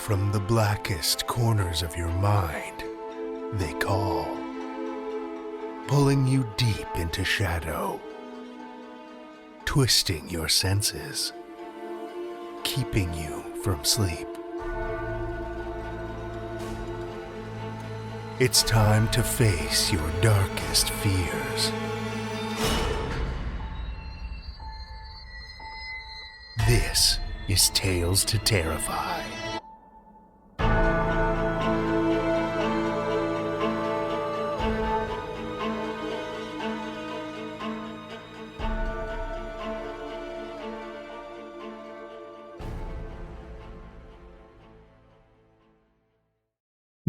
from the blackest corners of your mind, they call, pulling you deep into shadow, twisting your senses, keeping you from sleep. It's time to face your darkest fears. This is Tales to Terrify.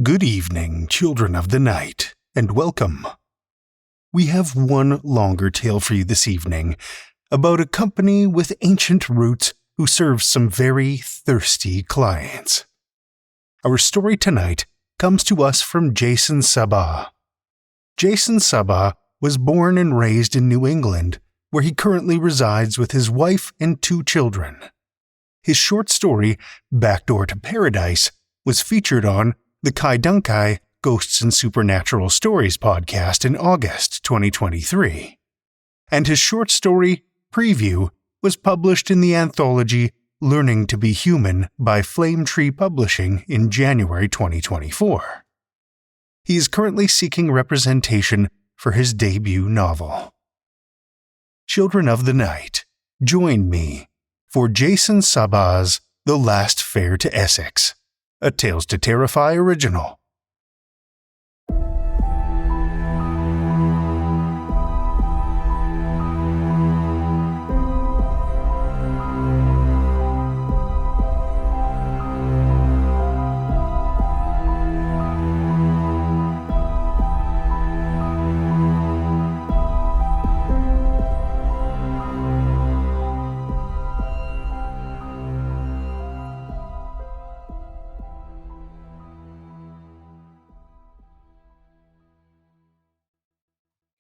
Good evening, children of the night, and welcome. We have one longer tale for you this evening about a company with ancient roots who serves some very thirsty clients. Our story tonight comes to us from Jason Sabbagh. Jason Sabbagh was born and raised in New England, where he currently resides with his wife and 2 children. His short story, Backdoor to Paradise, was featured on the Kai Dunkai Ghosts and Supernatural Stories podcast in August 2023. And his short story, Preview, was published in the anthology Learning to be Human by Flame Tree Publishing in January 2024. He is currently seeking representation for his debut novel. Children of the Night, join me for Jason Sabbagh's The Last Fare to Essex, a Tales to Terrify original.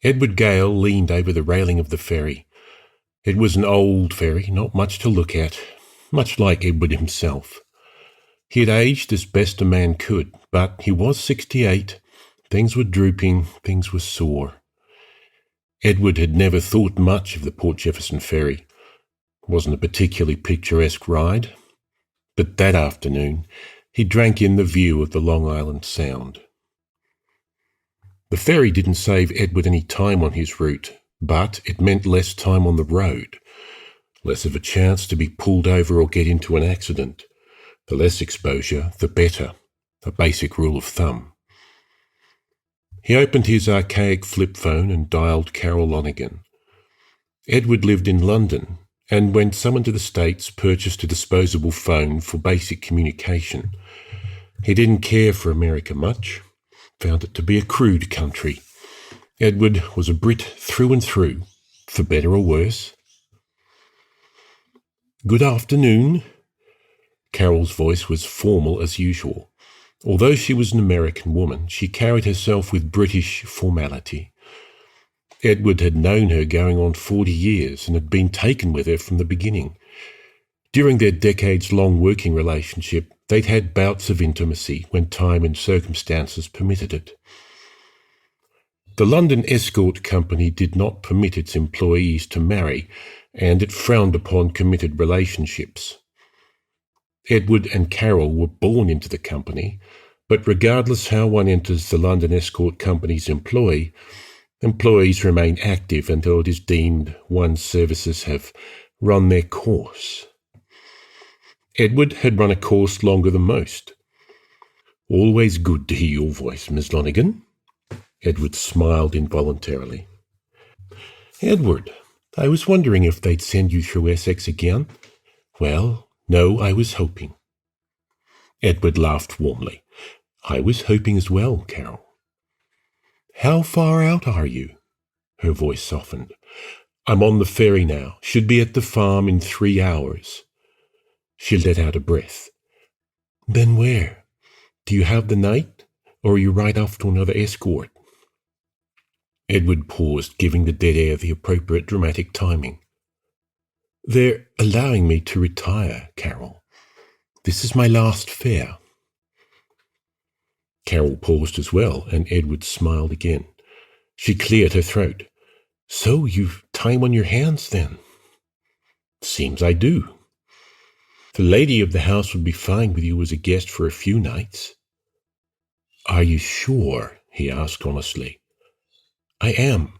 Edward Gale leaned over the railing of the ferry. It was an old ferry, not much to look at, much like Edward himself. He had aged as best a man could, but he was 68. Things were drooping, things were sore. Edward had never thought much of the Port Jefferson ferry. It wasn't a particularly picturesque ride. But that afternoon, he drank in the view of the Long Island Sound. The ferry didn't save Edward any time on his route, but it meant less time on the road, less of a chance to be pulled over or get into an accident. The less exposure, the better, a basic rule of thumb. He opened his archaic flip phone and dialed Carol Lonigan. Edward lived in London, and when summoned to the States, purchased a disposable phone for basic communication. He didn't care for America much. Found it to be a crude country. Edward was a Brit through and through, for better or worse. Good afternoon. Carol's voice was formal as usual. Although she was an American woman, she carried herself with British formality. Edward had known her going on 40 years and had been taken with her from the beginning. During their decades-long working relationship, they'd had bouts of intimacy when time and circumstances permitted it. The London Escort Company did not permit its employees to marry, and it frowned upon committed relationships. Edward and Carol were born into the company, but regardless how one enters the London Escort Company's employ, employees remain active until it is deemed one's services have run their course. Edward had run a course longer than most. Always good to hear your voice, Miss Lonigan. Edward smiled involuntarily. Edward, I was wondering if they'd send you through Essex again. Well, no, I was hoping. Edward laughed warmly. I was hoping as well, Carol. How far out are you? Her voice softened. I'm on the ferry now. Should be at the farm in 3 hours. She let out a breath. Then where? Do you have the night, or are you right off to another escort? Edward paused, giving the dead air the appropriate dramatic timing. They're allowing me to retire, Carol. This is my last fare. Carol paused as well, and Edward smiled again. She cleared her throat. So you've time on your hands, then? Seems I do. The lady of the house would be fine with you as a guest for a few nights. Are you sure? He asked honestly. I am.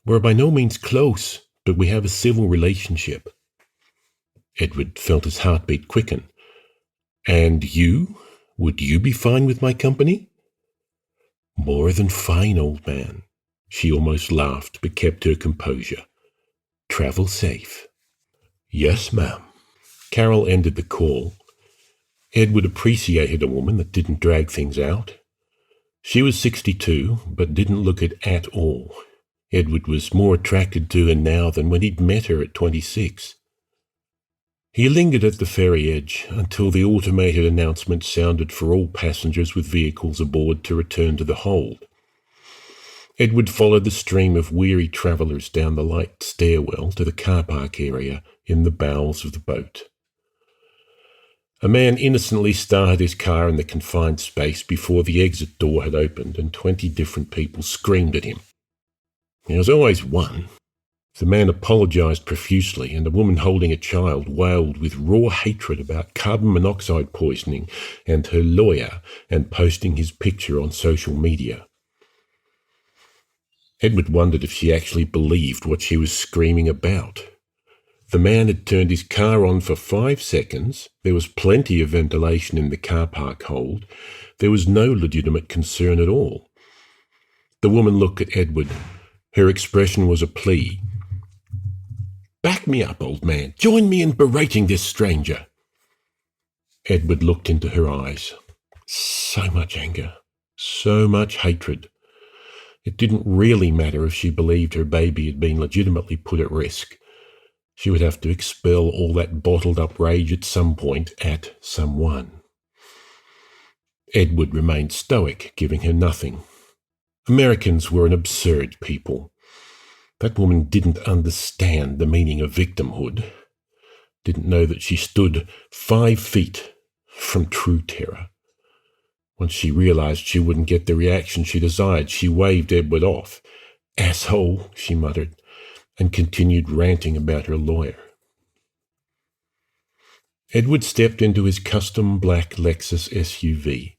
We're by no means close, but we have a civil relationship. Edward felt his heartbeat quicken. And you? Would you be fine with my company? More than fine, old man. She almost laughed, but kept her composure. Travel safe. Yes, ma'am. Carol ended the call. Edward appreciated a woman that didn't drag things out. She was 62, but didn't look it at all. Edward was more attracted to her now than when he'd met her at 26. He lingered at the ferry edge until the automated announcement sounded for all passengers with vehicles aboard to return to the hold. Edward followed the stream of weary travellers down the light stairwell to the car park area in the bowels of the boat. A man innocently started his car in the confined space before the exit door had opened, and 20 different people screamed at him. There was always one. The man apologised profusely, and a woman holding a child wailed with raw hatred about carbon monoxide poisoning and her lawyer, and posting his picture on social media. Edward wondered if she actually believed what she was screaming about. The man had turned his car on for 5 seconds. There was plenty of ventilation in the car park hold. There was no legitimate concern at all. The woman looked at Edward. Her expression was a plea. Back me up, old man. Join me in berating this stranger. Edward looked into her eyes. So much anger. So much hatred. It didn't really matter if she believed her baby had been legitimately put at risk. She would have to expel all that bottled-up rage at some point at someone. Edward remained stoic, giving her nothing. Americans were an absurd people. That woman didn't understand the meaning of victimhood. Didn't know that she stood 5 feet from true terror. Once she realized she wouldn't get the reaction she desired, she waved Edward off. Asshole, she muttered, and continued ranting about her lawyer. Edward stepped into his custom black Lexus SUV.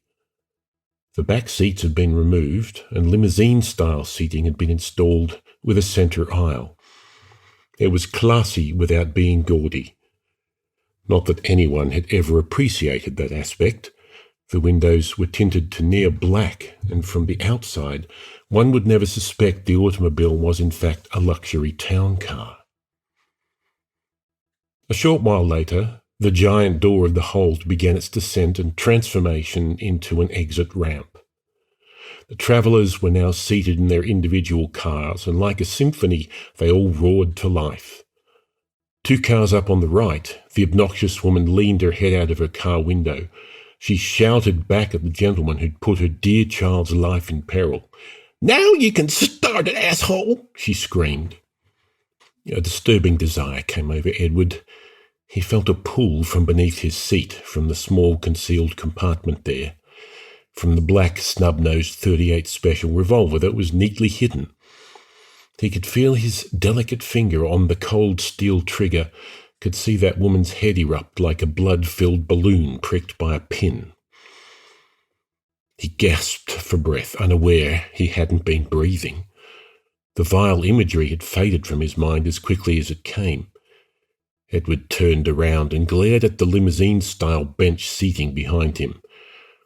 The back seats had been removed, and limousine-style seating had been installed with a centre aisle. It was classy without being gaudy. Not that anyone had ever appreciated that aspect. The windows were tinted to near black, and from the outside, one would never suspect the automobile was in fact a luxury town car. A short while later, the giant door of the hold began its descent and transformation into an exit ramp. The travellers were now seated in their individual cars, and like a symphony, they all roared to life. 2 cars up on the right, the obnoxious woman leaned her head out of her car window. She shouted back at the gentleman who'd put her dear child's life in peril. "Now you can start it, asshole!" she screamed. A disturbing desire came over Edward. He felt a pull from beneath his seat, from the small concealed compartment there, from the black snub-nosed .38 special revolver that was neatly hidden. He could feel his delicate finger on the cold steel trigger, could see that woman's head erupt like a blood-filled balloon pricked by a pin. He gasped for breath, unaware he hadn't been breathing. The vile imagery had faded from his mind as quickly as it came. Edward turned around and glared at the limousine-style bench seating behind him.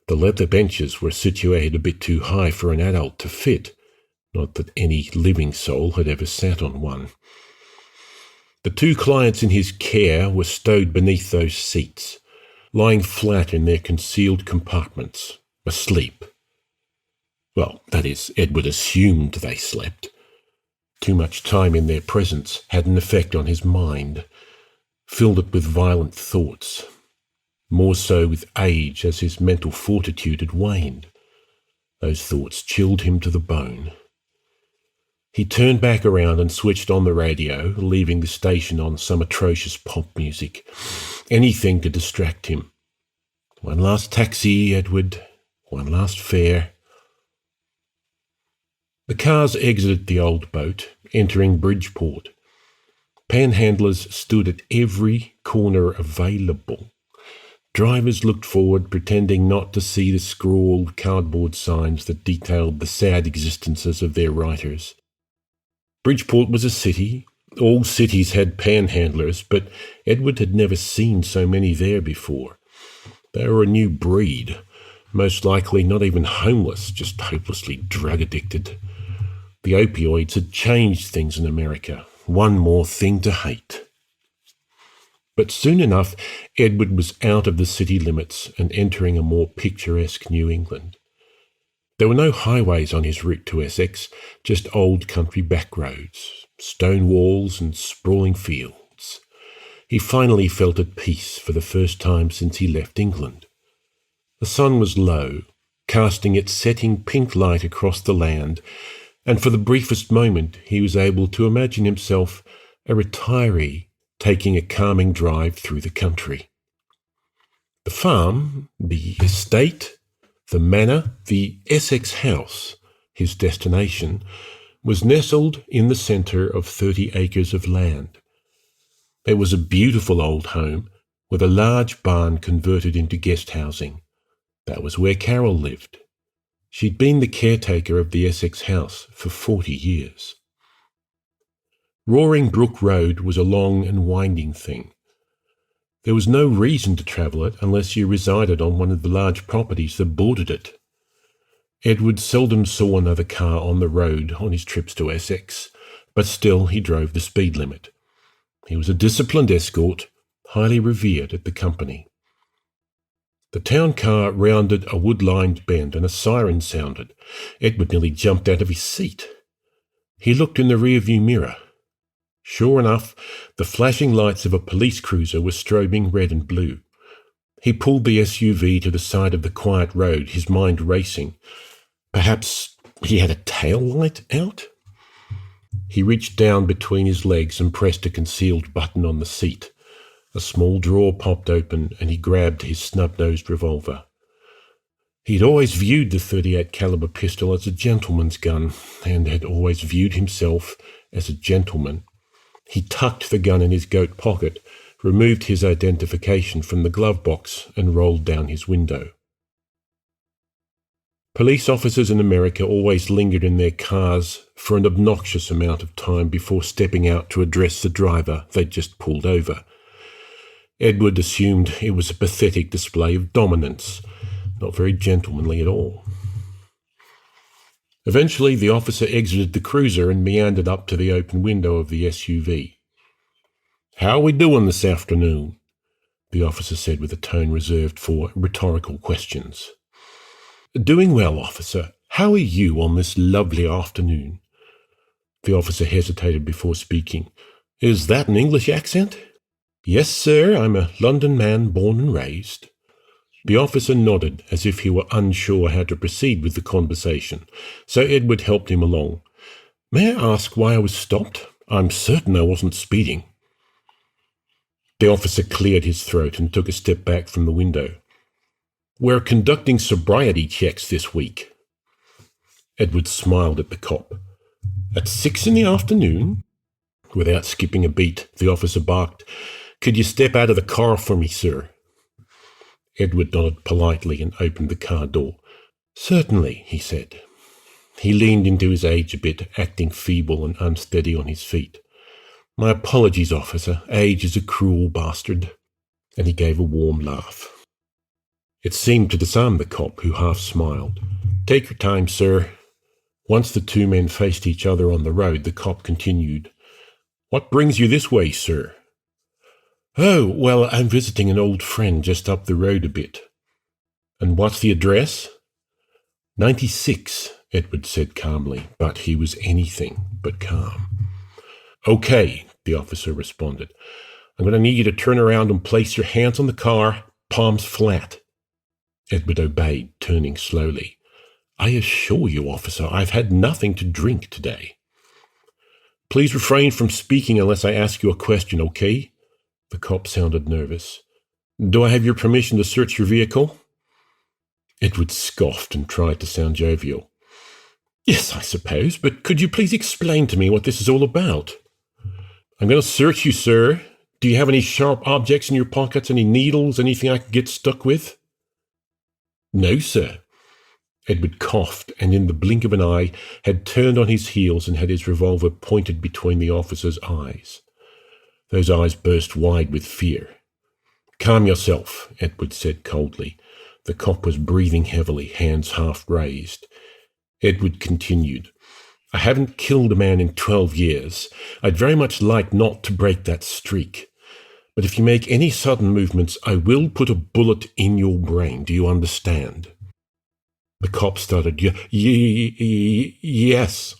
The leather benches were situated a bit too high for an adult to fit, not that any living soul had ever sat on one. The 2 clients in his care were stowed beneath those seats, lying flat in their concealed compartments, asleep. Well, that is, Edward assumed they slept. Too much time in their presence had an effect on his mind, filled it with violent thoughts, more so with age as his mental fortitude had waned. Those thoughts chilled him to the bone. He turned back around and switched on the radio, leaving the station on some atrocious pop music. Anything to distract him. One last taxi, Edward. One last fare. The cars exited the old boat, entering Bridgeport. Panhandlers stood at every corner available. Drivers looked forward, pretending not to see the scrawled cardboard signs that detailed the sad existences of their writers. Bridgeport was a city. All cities had panhandlers, but Edward had never seen so many there before. They were a new breed, most likely not even homeless, just hopelessly drug-addicted. The opioids had changed things in America. One more thing to hate. But soon enough, Edward was out of the city limits and entering a more picturesque New England. There were no highways on his route to Essex, just old country back roads, stone walls and sprawling fields. He finally felt at peace for the first time since he left England. The sun was low, casting its setting pink light across the land, and for the briefest moment he was able to imagine himself a retiree taking a calming drive through the country. The farm, the estate, the manor, the Essex house, his destination, was nestled in the centre of 30 acres of land. It was a beautiful old home with a large barn converted into guest housing. That was where Carol lived. She'd been the caretaker of the Essex house for 40 years. Roaring Brook Road was a long and winding thing. There was no reason to travel it unless you resided on one of the large properties that bordered it. Edward seldom saw another car on the road on his trips to Essex, but still he drove the speed limit. He was a disciplined escort, highly revered at the company. The town car rounded a wood-lined bend and a siren sounded. Edward nearly jumped out of his seat. He looked in the rearview mirror. Sure enough, the flashing lights of a police cruiser were strobing red and blue. He pulled the SUV to the side of the quiet road, his mind racing. Perhaps he had a tail light out? He reached down between his legs and pressed a concealed button on the seat. A small drawer popped open and he grabbed his snub-nosed revolver. He'd always viewed the .38 caliber pistol as a gentleman's gun and had always viewed himself as a gentleman. He tucked the gun in his coat pocket, removed his identification from the glove box and rolled down his window. Police officers in America always lingered in their cars for an obnoxious amount of time before stepping out to address the driver they'd just pulled over. Edward assumed it was a pathetic display of dominance, not very gentlemanly at all. Eventually, the officer exited the cruiser and meandered up to the open window of the SUV. "How are we doing this afternoon?" the officer said with a tone reserved for rhetorical questions. "Doing well, officer. How are you on this lovely afternoon?" The officer hesitated before speaking. "Is that an English accent?" "Yes, sir. I'm a London man, born and raised." The officer nodded as if he were unsure how to proceed with the conversation, so Edward helped him along. "May I ask why I was stopped? I'm certain I wasn't speeding." The officer cleared his throat and took a step back from the window. "We're conducting sobriety checks this week." Edward smiled at the cop. "At 6 in the afternoon?" Without skipping a beat, the officer barked, "Could you step out of the car for me, sir?" Edward nodded politely and opened the car door. "Certainly," he said. He leaned into his age a bit, acting feeble and unsteady on his feet. "My apologies, officer. Age is a cruel bastard." And he gave a warm laugh. It seemed to disarm the cop, who half smiled. "Take your time, sir." Once the two men faced each other on the road, the cop continued. "What brings you this way, sir?" "Oh, well, I'm visiting an old friend just up the road a bit." "And what's the address?" 96, Edward said calmly, but he was anything but calm. "Okay," the officer responded. "I'm going to need you to turn around and place your hands on the car, palms flat." Edward obeyed, turning slowly. "I assure you, officer, I've had nothing to drink today." "Please refrain from speaking unless I ask you a question, okay?" The cop sounded nervous. "Do I have your permission to search your vehicle?" Edward scoffed and tried to sound jovial. Yes, I suppose, but could you please explain to me what this is all about? I'm going to search you, sir. Do you have any sharp objects in your pockets, any needles, anything I could get stuck with? No, sir. Edward coughed, and in the blink of an eye had turned on his heels and had his revolver pointed between the officer's eyes. Those eyes burst wide with fear. Calm yourself, Edward said coldly. The cop was breathing heavily, hands half raised. Edward continued, I haven't killed a man in 12 years. I'd very much like not to break that streak. But if you make any sudden movements, I will put a bullet in your brain. Do you understand? The cop stuttered, yes.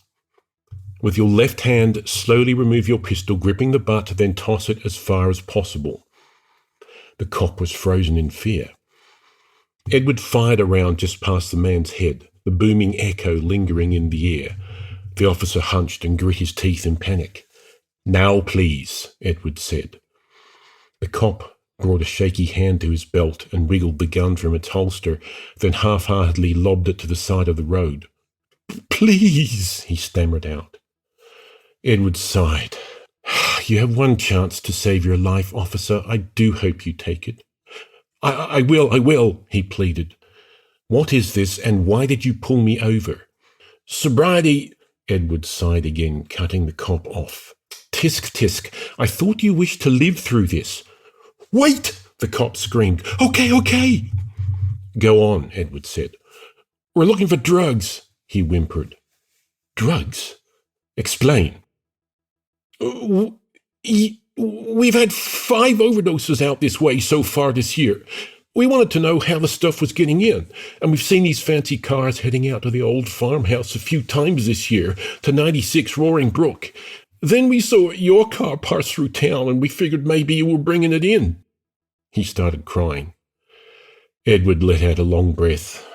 With your left hand, slowly remove your pistol, gripping the butt, then toss it as far as possible. The cop was frozen in fear. Edward fired a round just past the man's head, the booming echo lingering in the air. The officer hunched and grit his teeth in panic. Now, please, Edward said. The cop brought a shaky hand to his belt and wiggled the gun from its holster, then half-heartedly lobbed it to the side of the road. Please, he stammered out. Edward sighed. You have one chance to save your life, officer. I do hope you take it. I will, he pleaded. What is this, and why did you pull me over? Sobriety, Edward sighed again, cutting the cop off. Tisk, I thought you wished to live through this. Wait, the cop screamed. Okay. Go on, Edward said. We're looking for drugs, he whimpered. Drugs? Explain. We've had 5 overdoses out this way so far this year. We wanted to know how the stuff was getting in, and we've seen these fancy cars heading out to the old farmhouse a few times this year, to 96 Roaring Brook. Then we saw your car pass through town, and we figured maybe you were bringing it in. He started crying. Edward let out a long breath.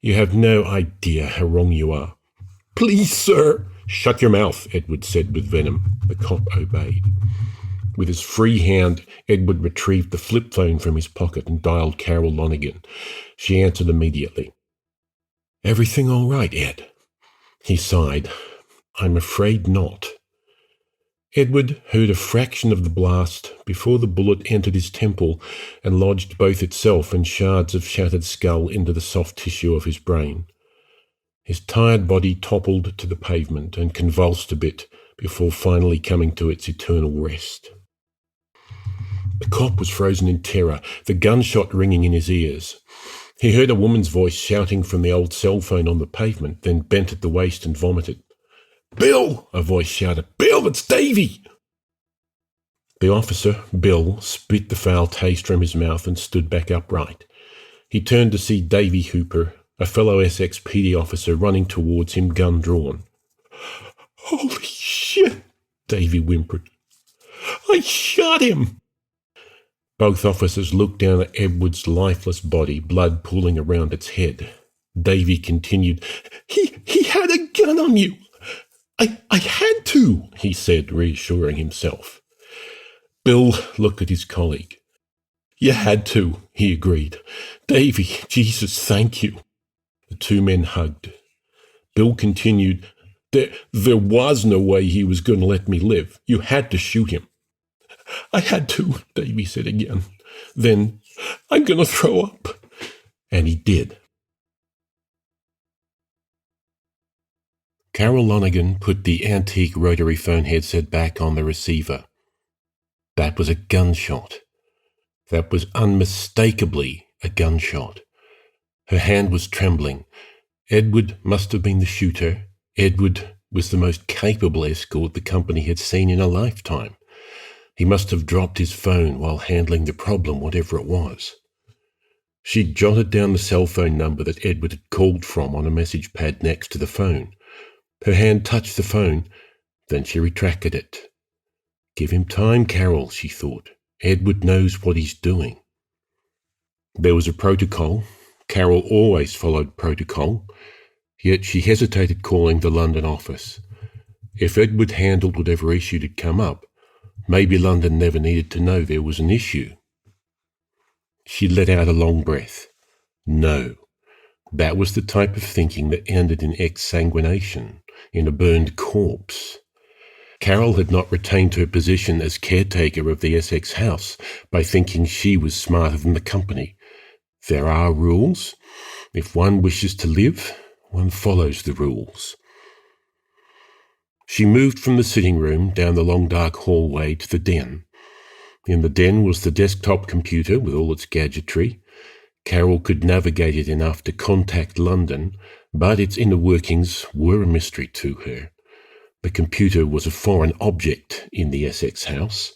You have no idea how wrong you are. Please, sir. Shut your mouth, Edward said with venom. The cop obeyed. With his free hand, Edward retrieved the flip phone from his pocket and dialed Carol Lonergan. She answered immediately. Everything all right, Ed? He sighed. I'm afraid not. Edward heard a fraction of the blast before the bullet entered his temple and lodged both itself and shards of shattered skull into the soft tissue of his brain. His tired body toppled to the pavement and convulsed a bit before finally coming to its eternal rest. The cop was frozen in terror, the gunshot ringing in his ears. He heard a woman's voice shouting from the old cell phone on the pavement, then bent at the waist and vomited. Bill! A voice shouted. Bill, it's Davy! The officer, Bill, spit the foul taste from his mouth and stood back upright. He turned to see Davy Hooper, a fellow Essex PD officer, running towards him, gun drawn. Holy shit, Davy whimpered. I shot him! Both officers looked down at Edward's lifeless body, blood pooling around its head. Davy continued, He had a gun on you! I had to, he said, reassuring himself. Bill looked at his colleague. You had to, he agreed. Davy, Jesus, thank you. The two men hugged. Bill continued, There was no way he was going to let me live. You had to shoot him. I had to, Davy said again. Then, I'm going to throw up. And he did. Carol Lonergan put the antique rotary phone headset back on the receiver. That was a gunshot. That was unmistakably a gunshot. Her hand was trembling. Edward must have been the shooter. Edward was the most capable escort the company had seen in a lifetime. He must have dropped his phone while handling the problem, whatever it was. She jotted down the cell phone number that Edward had called from on a message pad next to the phone. Her hand touched the phone, then she retracted it. Give him time, Carol, she thought. Edward knows what he's doing. There was a protocol. Carol always followed protocol, yet she hesitated calling the London office. If Edward handled whatever issue had come up, maybe London never needed to know there was an issue. She let out a long breath. No, That was the type of thinking that ended in exsanguination, in a burned corpse. Carol had not retained her position as caretaker of the Essex house by thinking she was smarter than the company. There are rules. If one wishes to live, one follows the rules. She moved from the sitting room down the long dark hallway to the den. In the den was the desktop computer with all its gadgetry. Carol could navigate it enough to contact London, but its inner workings were a mystery to her. The computer was a foreign object in the Essex house.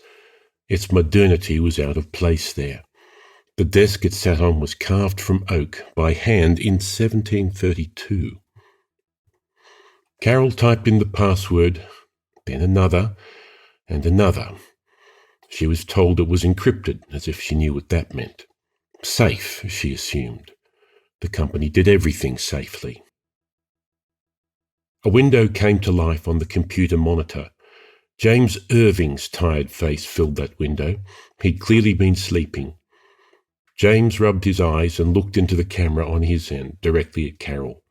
Its modernity was out of place there. The desk it sat on was carved from oak by hand in 1732. Carol typed in the password, then another, and another. She was told it was encrypted, as if she knew what that meant. Safe, she assumed. The company did everything safely. A window came to life on the computer monitor. James Irving's tired face filled that window. He'd clearly been sleeping. James rubbed his eyes and looked into the camera on his end, directly at Carol.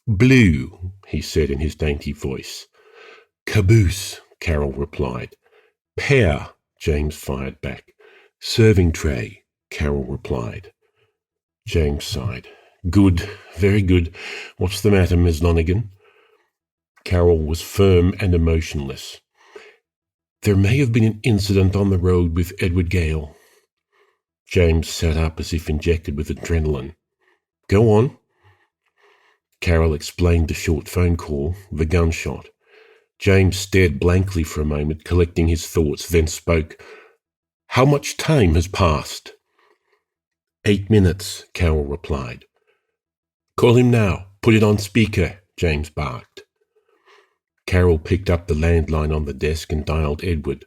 "Blue," he said in his dainty voice. "Caboose," Carol replied. "Pear," James fired back. "Serving tray," Carol replied. James sighed. "Good, very good. What's the matter, Miss Lonigan?" Carol was firm and emotionless. "There may have been an incident on the road with Edward Gale." James sat up as if injected with adrenaline. "Go on." Carol explained the short phone call, the gunshot. James stared blankly for a moment, collecting his thoughts, then spoke. "How much time has passed?" 8 minutes, Carol replied. "Call him now. Put it on speaker," James barked. Carol picked up the landline on the desk and dialed Edward.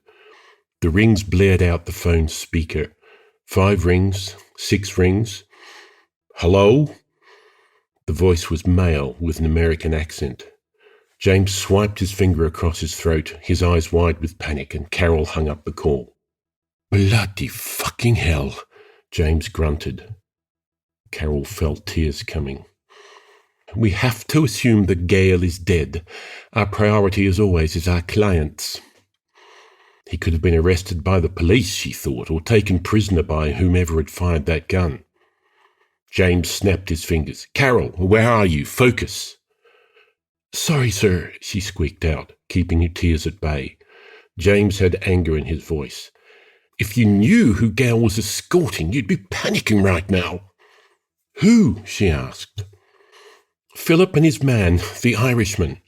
The rings blared out the phone's speaker. 5 rings, 6 rings. "Hello?" The voice was male with an American accent. James swiped his finger across his throat, his eyes wide with panic, and Carol hung up the call. "Bloody fucking hell," James grunted. Carol felt tears coming. "We have to assume that Gale is dead. Our priority, as always, is our clients." He could have been arrested by the police, she thought, or taken prisoner by whomever had fired that gun. James snapped his fingers. "Carol, where are you? Focus." "Sorry, sir," she squeaked out, keeping her tears at bay. James had anger in his voice. "If you knew who Gale was escorting, you'd be panicking right now." "Who?" she asked. "Philip and his man, the Irishman."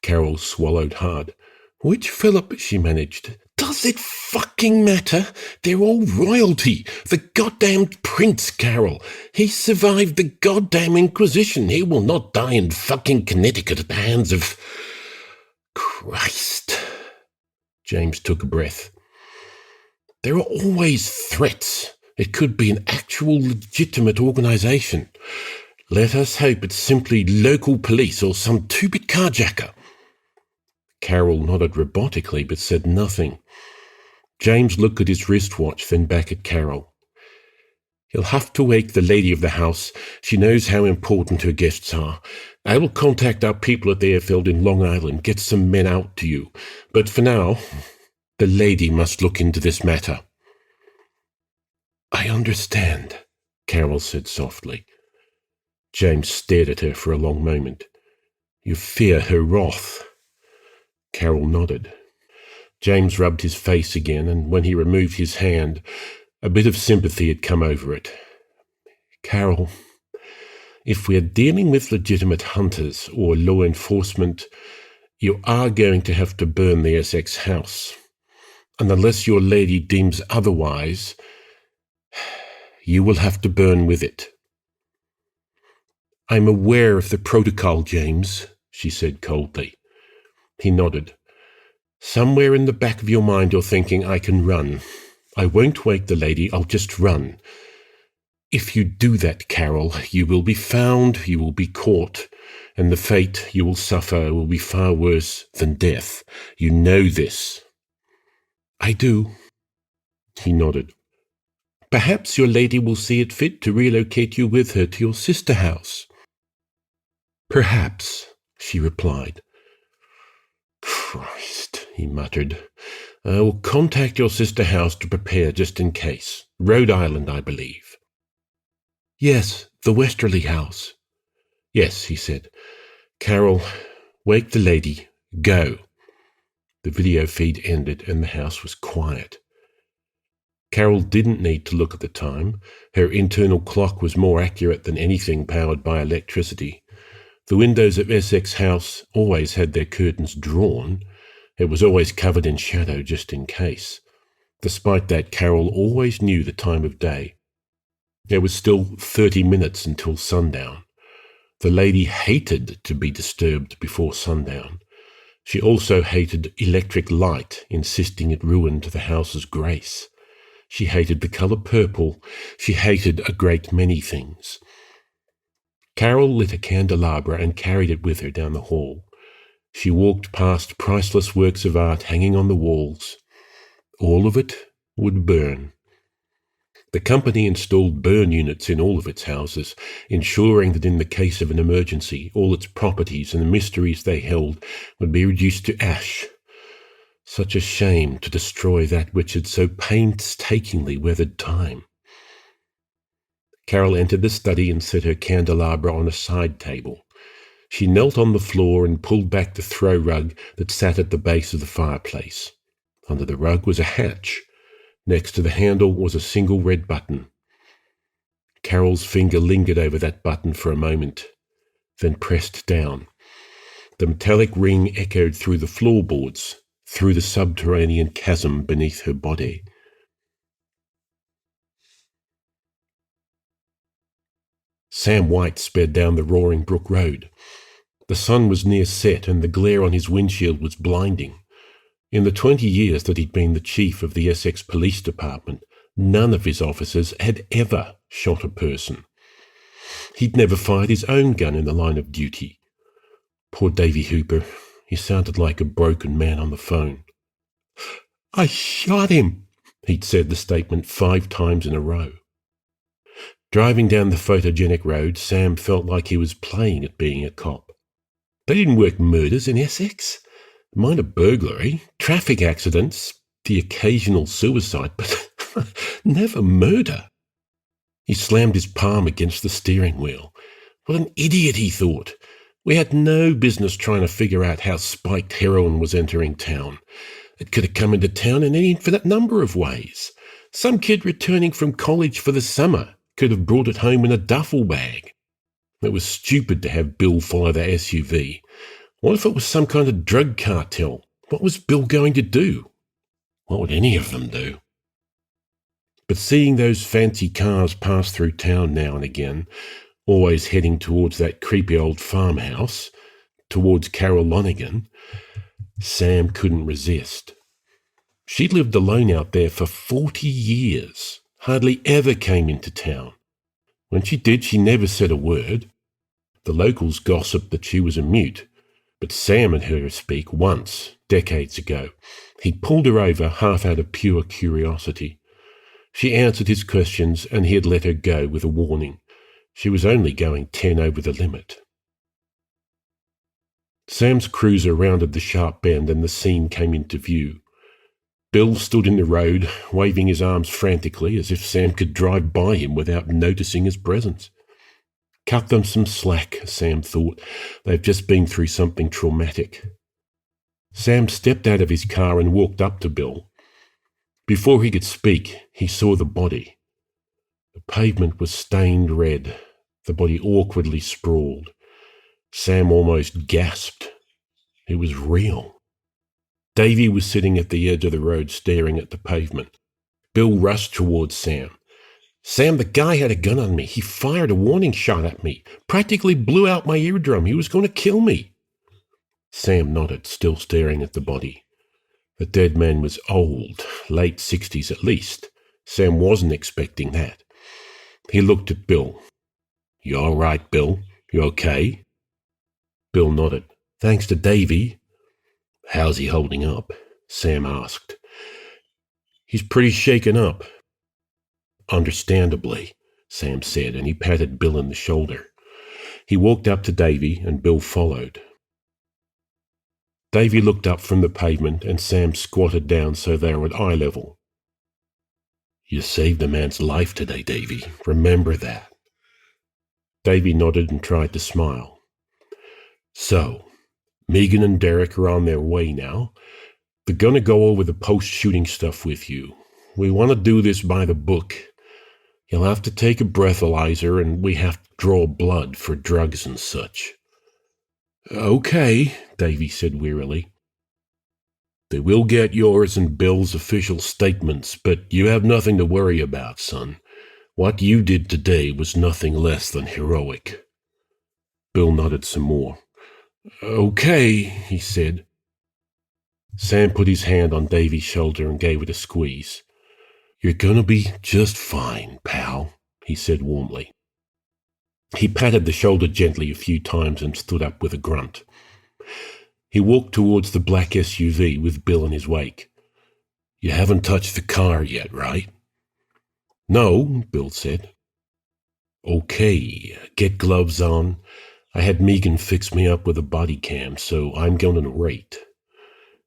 Carol swallowed hard. "Which Philip?" she managed. "Does it fucking matter? They're all royalty. The goddamned prince, Carol. He survived the goddamn Inquisition. He will not die in fucking Connecticut at the hands of... Christ." James took a breath. "There are always threats. It could be an actual legitimate organisation. Let us hope it's simply local police or some two-bit carjacker." Carol nodded robotically but said nothing. James looked at his wristwatch, then back at Carol. "You'll have to wake the lady of the house. She knows how important her guests are. I will contact our people at the airfield in Long Island, get some men out to you. But for now, the lady must look into this matter." "I understand," Carol said softly. James stared at her for a long moment. "You fear her wrath?" Carol nodded. James rubbed his face again, and when he removed his hand, a bit of sympathy had come over it. "Carol, if we're dealing with legitimate hunters or law enforcement, you are going to have to burn the Essex house. And unless your lady deems otherwise, you will have to burn with it." "I'm aware of the protocol, James," she said coldly. He nodded. "Somewhere in the back of your mind you're thinking, I can run. I won't wake the lady, I'll just run. If you do that, Carol, you will be found, you will be caught, and the fate you will suffer will be far worse than death. You know this." "I do." He nodded. Perhaps your lady will see it fit to relocate you with her to your sister house. Perhaps, she replied. Christ, he muttered. I will contact your sister house to prepare just in case. Rhode Island, I believe. Yes, the Westerly house. Yes, he said. Carol, wake the lady. Go. The video feed ended and the house was quiet. Carol didn't need to look at the time. Her internal clock was more accurate than anything powered by electricity. The windows of Essex house always had their curtains drawn. It was always covered in shadow just in case. Despite that, Carol always knew the time of day. There was still 30 minutes until sundown. The lady hated to be disturbed before sundown. She also hated electric light, insisting it ruined the house's grace. She hated the colour purple. She hated a great many things. Carol lit a candelabra and carried it with her down the hall. She walked past priceless works of art hanging on the walls. All of it would burn. The company installed burn units in all of its houses, ensuring that in the case of an emergency, all its properties and the mysteries they held would be reduced to ash. Such a shame to destroy that which had so painstakingly weathered time. Carol entered the study and set her candelabra on a side table. She knelt on the floor and pulled back the throw rug that sat at the base of the fireplace. Under the rug was a hatch. Next to the handle was a single red button. Carol's finger lingered over that button for a moment, then pressed down. The metallic ring echoed through the floorboards, through the subterranean chasm beneath her body. Sam White sped down the roaring brook road. The sun was near set and the glare on his windshield was blinding. In the 20 years that he'd been the chief of the Essex Police Department, none of his officers had ever shot a person. He'd never fired his own gun in the line of duty. Poor Davy Hooper, he sounded like a broken man on the phone. I shot him, he'd said the statement 5 times in a row. Driving down the photogenic road, Sam felt like he was playing at being a cop. They didn't work murders in Essex. Minor burglary, traffic accidents, the occasional suicide, but never murder. He slammed his palm against the steering wheel. What an idiot, he thought. We had no business trying to figure out how spiked heroin was entering town. It could have come into town in any infinite number of ways. Some kid returning from college for the summer could have brought it home in a duffel bag. It was stupid to have Bill follow the SUV. What if it was some kind of drug cartel? What was Bill going to do? What would any of them do? But seeing those fancy cars pass through town now and again, always heading towards that creepy old farmhouse, towards Carol Lonigan, Sam couldn't resist. She'd lived alone out there for 40 years, hardly ever came into town. When she did, she never said a word. The locals gossiped that she was a mute, but Sam had heard her speak once, decades ago. He'd pulled her over half out of pure curiosity. She answered his questions and he had let her go with a warning. She was only going 10 over the limit. Sam's cruiser rounded the sharp bend and the scene came into view. Bill stood in the road, waving his arms frantically as if Sam could drive by him without noticing his presence. Cut them some slack, Sam thought. They've just been through something traumatic. Sam stepped out of his car and walked up to Bill. Before he could speak, he saw the body. The pavement was stained red. The body awkwardly sprawled. Sam almost gasped. It was real. Davy was sitting at the edge of the road staring at the pavement. Bill rushed towards Sam. Sam, the guy had a gun on me. He fired a warning shot at me. Practically blew out my eardrum. He was going to kill me. Sam nodded, still staring at the body. The dead man was old, late 60s at least. Sam wasn't expecting that. He looked at Bill. You all right, Bill? You okay? Bill nodded. Thanks to Davy. How's he holding up? Sam asked. He's pretty shaken up. Understandably, Sam said, and he patted Bill on the shoulder. He walked up to Davy, and Bill followed. Davy looked up from the pavement, and Sam squatted down so they were at eye level. You saved a man's life today, Davy. Remember that. Davy nodded and tried to smile. So, Megan and Derek are on their way now. They're going to go over the post-shooting stuff with you. We want to do this by the book. You'll have to take a breathalyzer, and we have to draw blood for drugs and such. Okay, Davy said wearily. They will get yours and Bill's official statements, but you have nothing to worry about, son. What you did today was nothing less than heroic. Bill nodded some more. Okay, he said. Sam put his hand on Davy's shoulder and gave it a squeeze. You're gonna be just fine, pal, he said warmly. He patted the shoulder gently a few times and stood up with a grunt. He walked towards the black SUV with Bill in his wake. You haven't touched the car yet, right? No, Bill said. Okay, get gloves on. I had Megan fix me up with a body cam, so I'm going to narrate.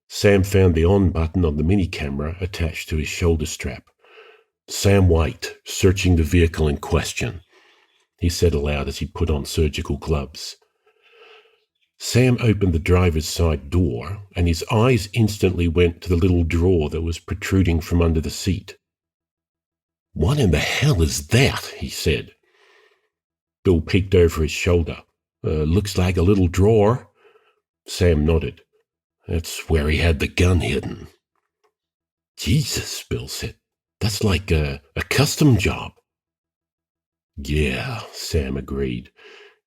Sam found the on button on the mini camera attached to his shoulder strap. Sam White, searching the vehicle in question, he said aloud as he put on surgical gloves. Sam opened the driver's side door, and his eyes instantly went to the little drawer that was protruding from under the seat. What in the hell is that? He said. Bill peeked over his shoulder. Looks like a little drawer. Sam nodded. That's where he had the gun hidden. Jesus, Bill said. That's like a custom job. Yeah, Sam agreed.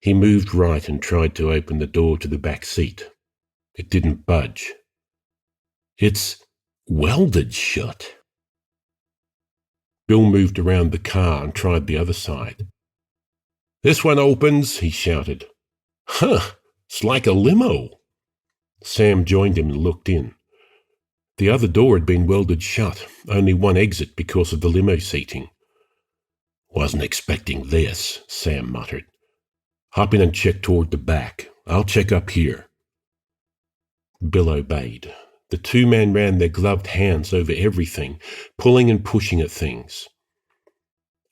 He moved right and tried to open the door to the back seat. It didn't budge. It's welded shut. Bill moved around the car and tried the other side. This one opens, he shouted. Huh, it's like a limo. Sam joined him and looked in. The other door had been welded shut, only one exit because of the limo seating. Wasn't expecting this, Sam muttered. Hop in and check toward the back. I'll check up here. Bill obeyed. The two men ran their gloved hands over everything, pulling and pushing at things.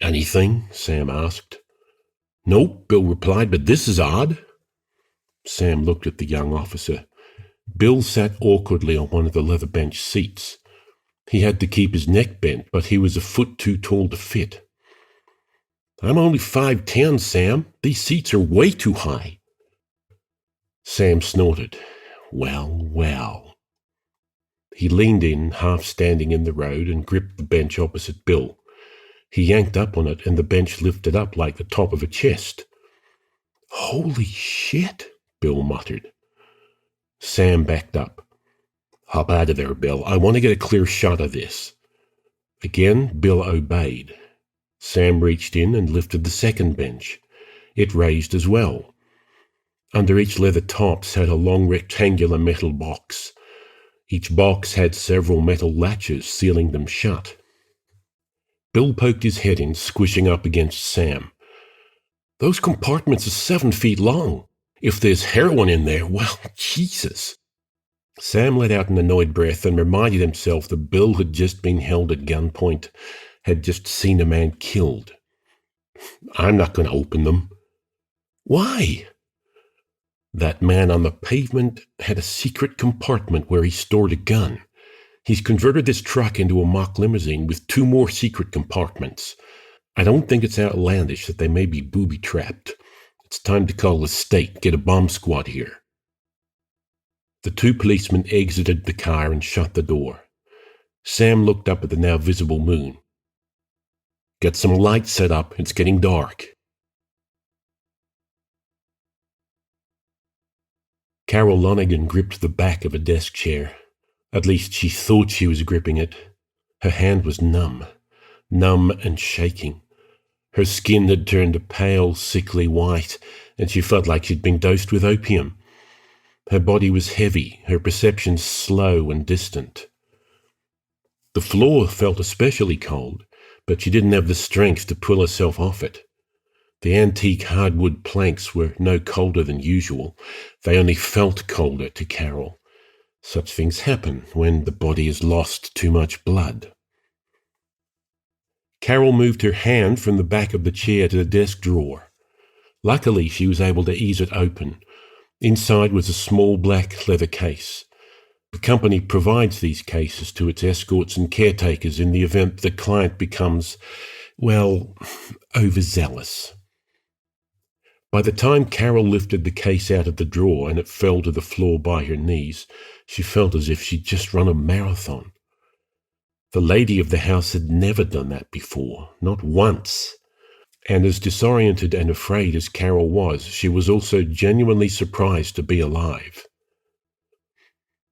Anything? Sam asked. Nope, Bill replied, but this is odd. Sam looked at the young officer. Bill sat awkwardly on one of the leather bench seats. He had to keep his neck bent, but he was a foot too tall to fit. I'm only 5'10", Sam. These seats are way too high. Sam snorted. Well. He leaned in, half standing in the road, and gripped the bench opposite Bill. He yanked up on it, and the bench lifted up like the top of a chest. Holy shit, Bill muttered. Sam backed up. Hop out of there, Bill. I want to get a clear shot of this. Again, Bill obeyed. Sam reached in and lifted the second bench. It raised as well. Under each leather top sat a long rectangular metal box. Each box had several metal latches sealing them shut. Bill poked his head in, squishing up against Sam. Those compartments are 7 feet long. If there's heroin in there, well, Jesus. Sam let out an annoyed breath and reminded himself that Bill had just been held at gunpoint, had just seen a man killed. I'm not going to open them. Why? That man on the pavement had a secret compartment where he stored a gun. He's converted this truck into a mock limousine with 2 more secret compartments. I don't think it's outlandish that they may be booby-trapped. It's time to call the state, get a bomb squad here. The 2 policemen exited the car and shut the door. Sam looked up at the now visible moon. Get some lights set up, it's getting dark. Carol Lonergan gripped the back of a desk chair. At least she thought she was gripping it. Her hand was numb and shaking. Her skin had turned a pale, sickly white, and she felt like she'd been dosed with opium. Her body was heavy, her perceptions slow and distant. The floor felt especially cold, but she didn't have the strength to pull herself off it. The antique hardwood planks were no colder than usual. They only felt colder to Carol. Such things happen when the body has lost too much blood. Carol moved her hand from the back of the chair to the desk drawer. Luckily, she was able to ease it open. Inside was a small black leather case. The company provides these cases to its escorts and caretakers in the event the client becomes, well, overzealous. By the time Carol lifted the case out of the drawer and it fell to the floor by her knees, she felt as if she'd just run a marathon. The lady of the house had never done that before, not once. And as disoriented and afraid as Carol was, she was also genuinely surprised to be alive.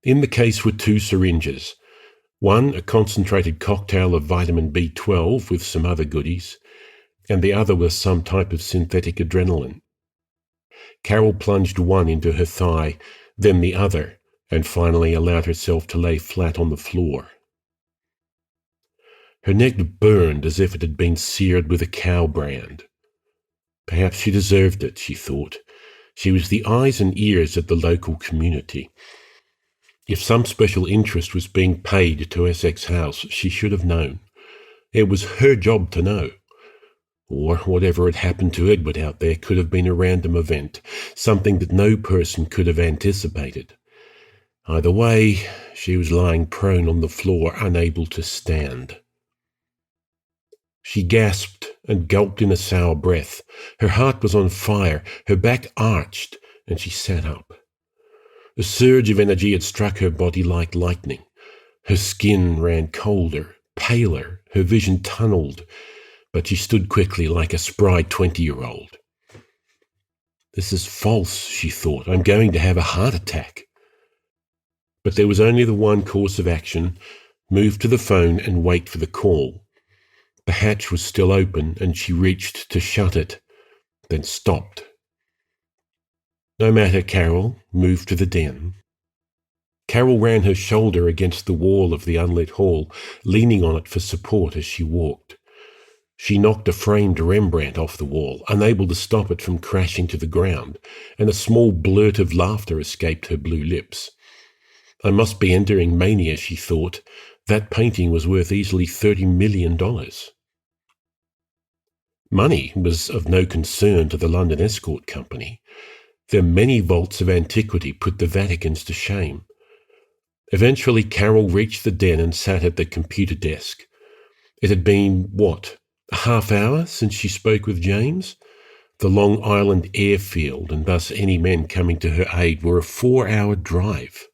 In the case were 2 syringes. One, a concentrated cocktail of vitamin B12 with some other goodies, and the other was some type of synthetic adrenaline. Carol plunged one into her thigh, then the other, and finally allowed herself to lay flat on the floor. Her neck burned as if it had been seared with a cow brand. Perhaps she deserved it, she thought. She was the eyes and ears of the local community. If some special interest was being paid to Essex House, she should have known. It was her job to know. Or whatever had happened to Edward out there could have been a random event, something that no person could have anticipated. Either way, she was lying prone on the floor, unable to stand. She gasped and gulped in a sour breath. Her heart was on fire, her back arched, and she sat up. A surge of energy had struck her body like lightning. Her skin ran colder, paler, her vision tunneled, but she stood quickly like a spry 20-year-old. This is false, she thought. I'm going to have a heart attack. But there was only the one course of action: move to the phone and wait for the call. The hatch was still open, and she reached to shut it, then stopped. No matter, Carol, move to the den. Carol ran her shoulder against the wall of the unlit hall, leaning on it for support as she walked. She knocked a framed Rembrandt off the wall, unable to stop it from crashing to the ground, and a small blurt of laughter escaped her blue lips. I must be entering mania, she thought. That painting was worth easily $30 million. Money was of no concern to the London Escort Company. Their many vaults of antiquity put the Vaticans to shame. Eventually, Carol reached the den and sat at the computer desk. It had been, a half hour since she spoke with James? The Long Island airfield, and thus any men coming to her aid, were a 4-hour drive.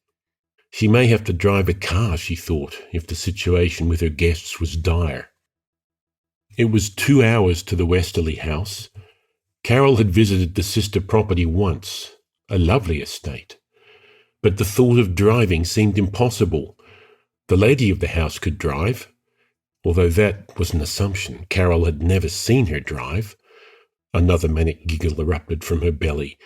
She may have to drive a car, she thought, if the situation with her guests was dire. It was 2 hours to the Westerly house. Carol had visited the sister property once, a lovely estate. But the thought of driving seemed impossible. The lady of the house could drive, although that was an assumption. Carol had never seen her drive. Another manic giggle erupted from her belly.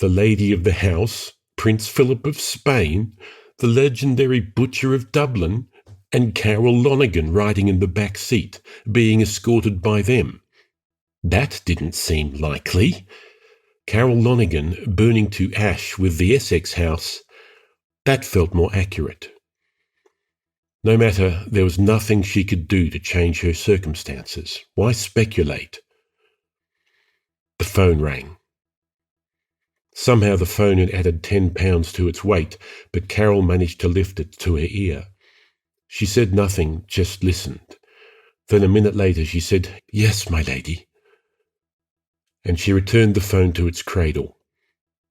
The lady of the house, Prince Philip of Spain, the legendary Butcher of Dublin, and Carol Lonergan riding in the back seat, being escorted by them. That didn't seem likely. Carol Lonergan burning to ash with the Essex house. That felt more accurate. No matter, there was nothing she could do to change her circumstances. Why speculate? The phone rang. Somehow the phone had added 10 pounds to its weight, but Carol managed to lift it to her ear. She said nothing, just listened. Then a minute later she said, "Yes, my lady." And she returned the phone to its cradle.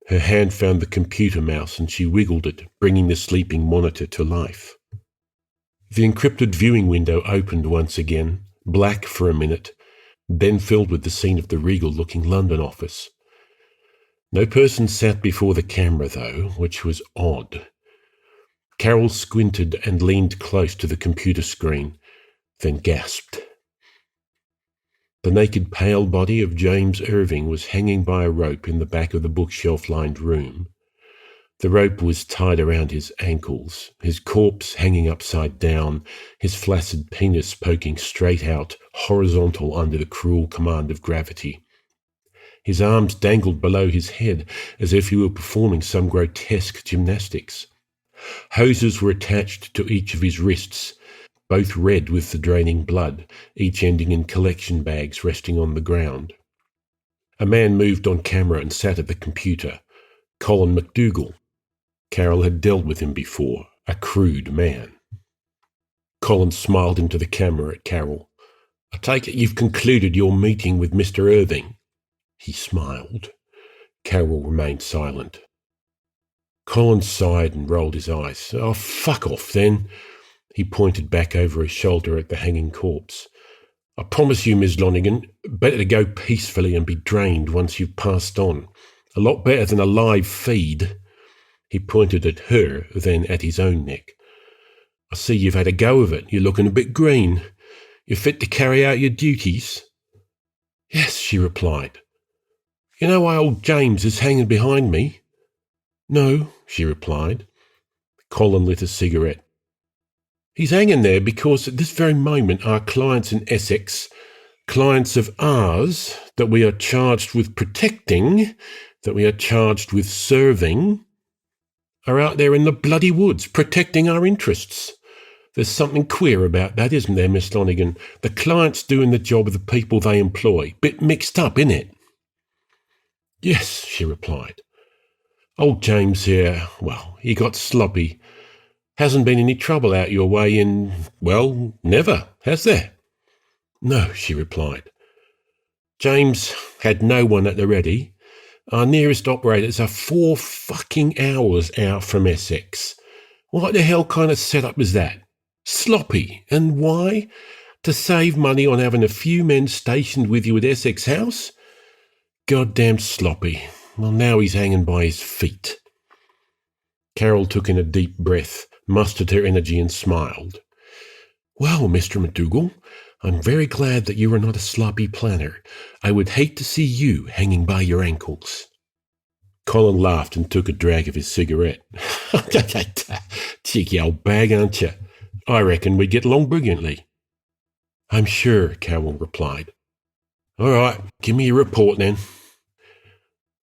Her hand found the computer mouse and she wiggled it, bringing the sleeping monitor to life. The encrypted viewing window opened once again, black for a minute, then filled with the scene of the regal-looking London office. No person sat before the camera, though, which was odd. Carol squinted and leaned close to the computer screen, then gasped. The naked, pale body of James Irving was hanging by a rope in the back of the bookshelf-lined room. The rope was tied around his ankles, his corpse hanging upside down, his flaccid penis poking straight out, horizontal under the cruel command of gravity. His arms dangled below his head as if he were performing some grotesque gymnastics. Hoses were attached to each of his wrists, both red with the draining blood, each ending in collection bags resting on the ground. A man moved on camera and sat at the computer. Colin MacDougall. Carroll had dealt with him before, a crude man. Colin smiled into the camera at Carroll. I take it you've concluded your meeting with Mr. Irving. He smiled. Carroll remained silent. Colin sighed and rolled his eyes. Oh, fuck off then. He pointed back over his shoulder at the hanging corpse. I promise you, Miss Lonigan, better to go peacefully and be drained once you've passed on. A lot better than a live feed. He pointed at her, then at his own neck. I see you've had a go of it. You're looking a bit green. You're fit to carry out your duties? Yes, she replied. You know why old James is hanging behind me? No, she replied. Colin lit a cigarette. He's hanging there because at this very moment our clients in Essex, clients of ours that we are charged with protecting, that we are charged with serving, are out there in the bloody woods protecting our interests. There's something queer about that, isn't there, Miss Lonigan? The clients doing the job of the people they employ. Bit mixed up, innit? Yes, she replied. Old James here, well, he got sloppy. Hasn't been any trouble out your way in, well, never, has there? No, she replied. James had no one at the ready. Our nearest operators are 4 fucking hours out from Essex. What the hell kind of setup is that? Sloppy. And why? To save money on having a few men stationed with you at Essex House? Goddamn sloppy. Well, now he's hanging by his feet. Carroll took in a deep breath, mustered her energy and smiled. Well, Mr. MacDougall, I'm very glad that you are not a sloppy planner. I would hate to see you hanging by your ankles. Colin laughed and took a drag of his cigarette. Cheeky old bag, aren't you? I reckon we'd get along brilliantly. I'm sure, Carroll replied. All right, give me your report then.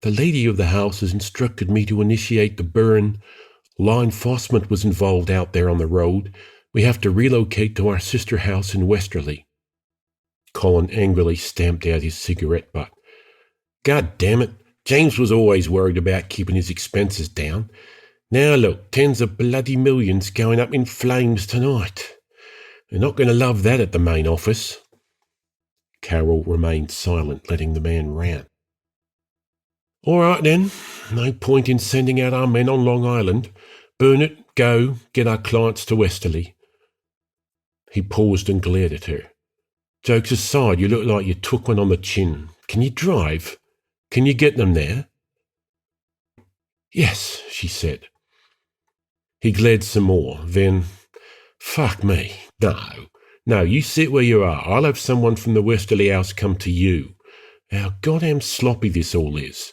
The lady of the house has instructed me to initiate the burn. Law enforcement was involved out there on the road. We have to relocate to our sister house in Westerly. Colin angrily stamped out his cigarette butt. God damn it, James was always worried about keeping his expenses down. Now look, tens of bloody millions going up in flames tonight. They're not going to love that at the main office. Carroll remained silent, letting the man rant. All right then, no point in sending out our men on Long Island. Burn it, go, get our clients to Westerly. He paused and glared at her. Jokes aside, you look like you took one on the chin. Can you drive? Can you get them there? Yes, she said. He glared some more, then, fuck me, no, you sit where you are. I'll have someone from the Westerly house come to you. How goddamn sloppy this all is.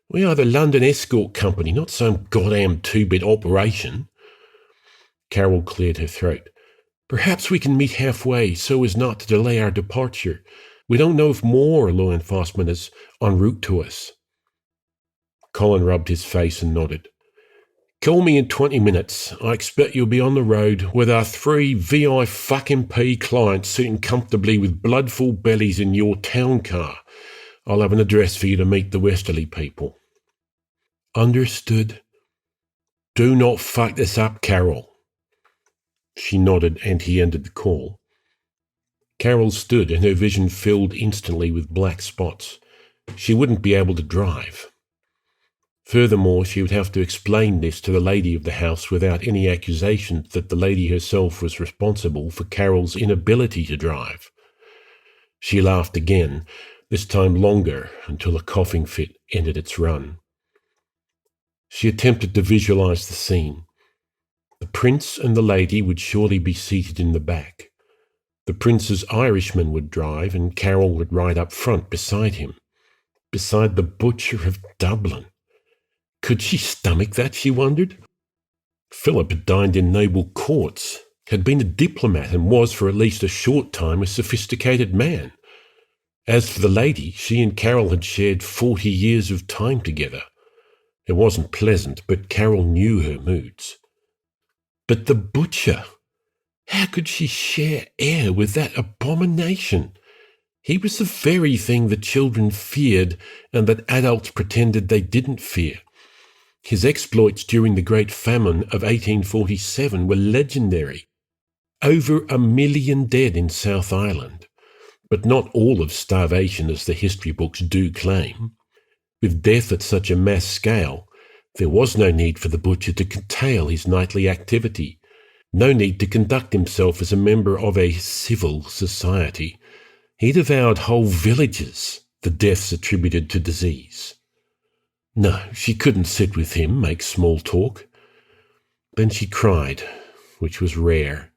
We are the London Escort Company, not some goddamn 2-bit operation. Carroll cleared her throat. Perhaps we can meet halfway so as not to delay our departure. We don't know if more law enforcement is en route to us. Colin rubbed his face and nodded. Call me in 20 minutes. I expect you'll be on the road with our 3 VI fucking P clients sitting comfortably with blood-full bellies in your town car. I'll have an address for you to meet the Westerly people. Understood. Do not fuck this up, Carroll. She nodded and he ended the call. Carroll stood and her vision filled instantly with black spots. She wouldn't be able to drive. Furthermore, she would have to explain this to the lady of the house without any accusation that the lady herself was responsible for Carroll's inability to drive. She laughed again, this time longer, until a coughing fit ended its run. She attempted to visualize the scene. The prince and the lady would surely be seated in the back. The prince's Irishman would drive, and Carroll would ride up front beside him, beside the butcher of Dublin. Could she stomach that, she wondered? Philip had dined in noble courts. had been a diplomat and was for at least a short time a sophisticated man. As for the lady, she and Carroll had shared 40 years of time together. It wasn't pleasant, but Carroll knew her moods. But the butcher! How could she share air with that abomination? He was the very thing the children feared and that adults pretended they didn't fear. His exploits during the Great Famine of 1847 were legendary. Over 1 million dead in South Ireland, but not all of starvation as the history books do claim. With death at such a mass scale, there was no need for the butcher to curtail his nightly activity, no need to conduct himself as a member of a civil society. He devoured whole villages, the deaths attributed to disease. No, she couldn't sit with him, make small talk. Then she cried, which was rare.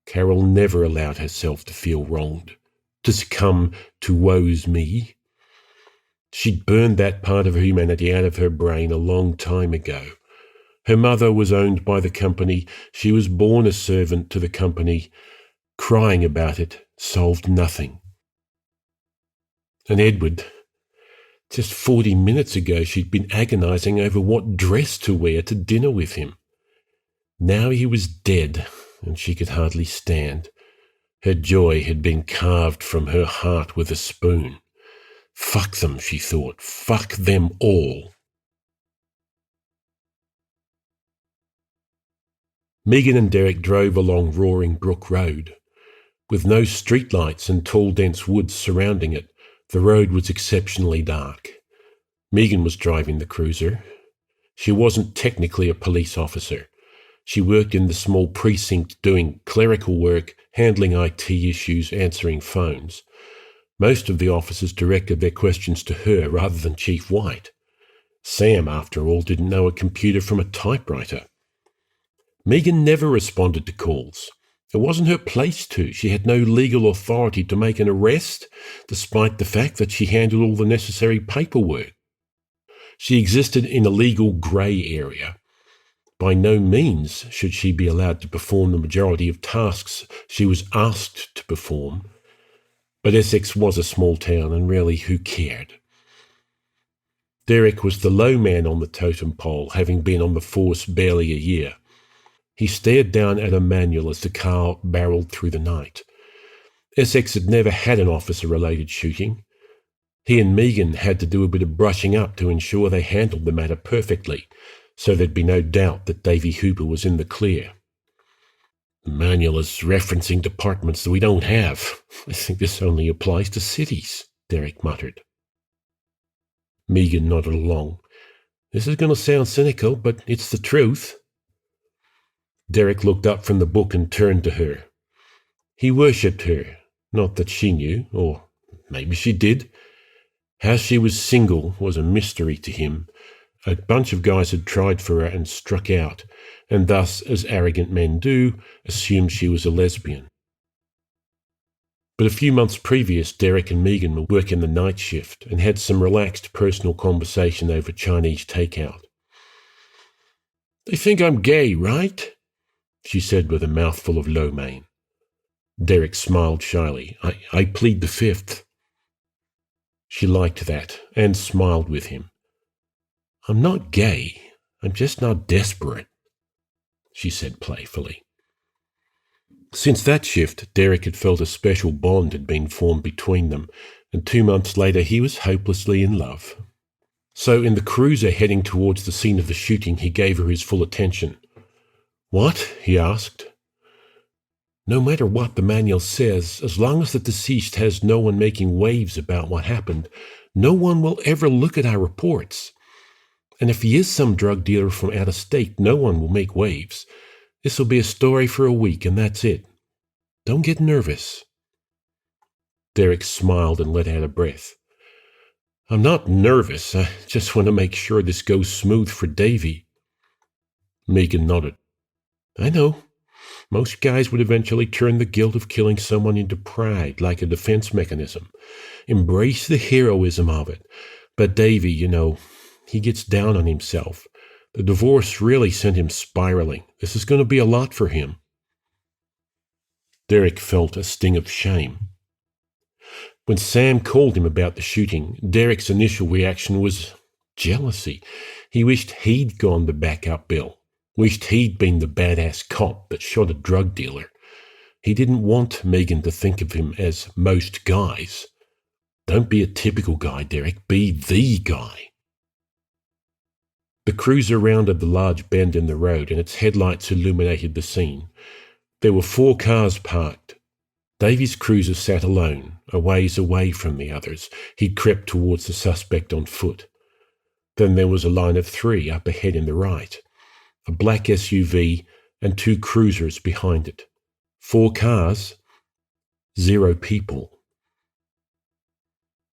Carroll never allowed herself to feel wronged, to succumb to woe's me. She'd burned that part of her humanity out of her brain a long time ago. Her mother was owned by the company. She was born a servant to the company. Crying about it solved nothing. And Edward, just 40 minutes ago she'd been agonising over what dress to wear to dinner with him. Now he was dead, and she could hardly stand. Her joy had been carved from her heart with a spoon. Fuck them, she thought. Fuck them all. Megan and Derek drove along Roaring Brook Road. With no streetlights and tall dense woods surrounding it, the road was exceptionally dark. Megan was driving the cruiser. She wasn't technically a police officer. She worked in the small precinct doing clerical work, handling IT issues, answering phones. Most of the officers directed their questions to her rather than Chief White. Sam, after all, didn't know a computer from a typewriter. Megan never responded to calls. It wasn't her place to. She had no legal authority to make an arrest, despite the fact that she handled all the necessary paperwork. She existed in a legal grey area. By no means should she be allowed to perform the majority of tasks she was asked to perform. But Essex was a small town, and really, who cared? Derek was the low man on the totem pole, having been on the force barely a year. He stared down at a manual as the car barreled through the night. Essex had never had an officer-related shooting. He and Megan had to do a bit of brushing up to ensure they handled the matter perfectly, so there'd be no doubt that Davy Hooper was in the clear. The manual is referencing departments that we don't have. I think this only applies to cities, Derek muttered. Megan nodded along. This is going to sound cynical, but it's the truth. Derek looked up from the book and turned to her. He worshipped her, not that she knew, or maybe she did. How she was single was a mystery to him. A bunch of guys had tried for her and struck out, and thus, as arrogant men do, assumed she was a lesbian. But a few months previous, Derek and Megan were working the night shift and had some relaxed personal conversation over Chinese takeout. They think I'm gay, right? She said with a mouthful of lo mein. Derek smiled shyly. I plead the fifth. She liked that, and smiled with him. I'm not gay. I'm just not desperate, she said playfully. Since that shift, Derek had felt a special bond had been formed between them, and 2 months later he was hopelessly in love. So in the cruiser heading towards the scene of the shooting, he gave her his full attention. What? He asked. No matter what the manual says, as long as the deceased has no one making waves about what happened, no one will ever look at our reports. And if he is some drug dealer from out of state, no one will make waves. This will be a story for a week, and that's it. Don't get nervous. Derek smiled and let out a breath. I'm not nervous. I just want to make sure this goes smooth for Davy. Megan nodded. I know. Most guys would eventually turn the guilt of killing someone into pride, like a defense mechanism. Embrace the heroism of it. But Davy, he gets down on himself. The divorce really sent him spiraling. This is going to be a lot for him. Derek felt a sting of shame. When Sam called him about the shooting, Derek's initial reaction was jealousy. He wished he'd gone to back up Bill, wished he'd been the badass cop that shot a drug dealer. He didn't want Megan to think of him as most guys. Don't be a typical guy, Derek. Be the guy. The cruiser rounded the large bend in the road and its headlights illuminated the scene. There were 4 cars parked. Davy's cruiser sat alone, a ways away from the others. He'd crept towards the suspect on foot. Then there was a line of 3 up ahead in the right, a black SUV and 2 cruisers behind it. 4 cars, 0 people.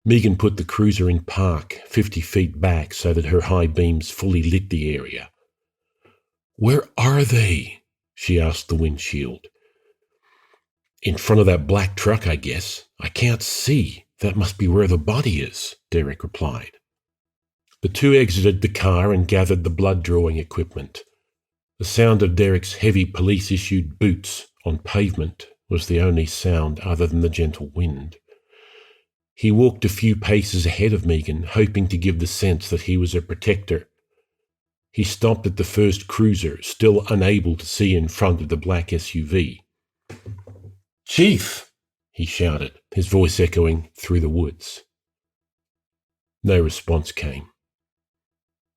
Megan put the cruiser in park, 50 feet back so that her high beams fully lit the area. "Where are they?" she asked the windshield. "In front of that black truck, I guess. I can't see. That must be where the body is," Derek replied. The 2 exited the car and gathered the blood-drawing equipment. The sound of Derek's heavy police-issued boots on pavement was the only sound other than the gentle wind. He walked a few paces ahead of Megan, hoping to give the sense that he was a protector. He stopped at the first cruiser, still unable to see in front of the black SUV. "Chief!" he shouted, his voice echoing through the woods. No response came.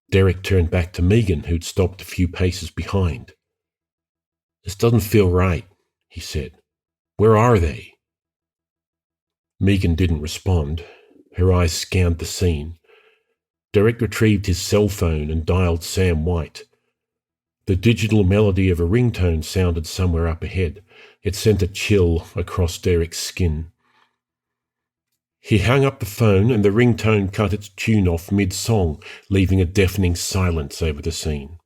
Derek turned back to Megan, who'd stopped a few paces behind. "This doesn't feel right," he said. "Where are they?" Megan didn't respond. Her eyes scanned the scene. Derek retrieved his cell phone and dialed Sam White. The digital melody of a ringtone sounded somewhere up ahead. It sent a chill across Derek's skin. He hung up the phone and the ringtone cut its tune off mid-song, leaving a deafening silence over the scene.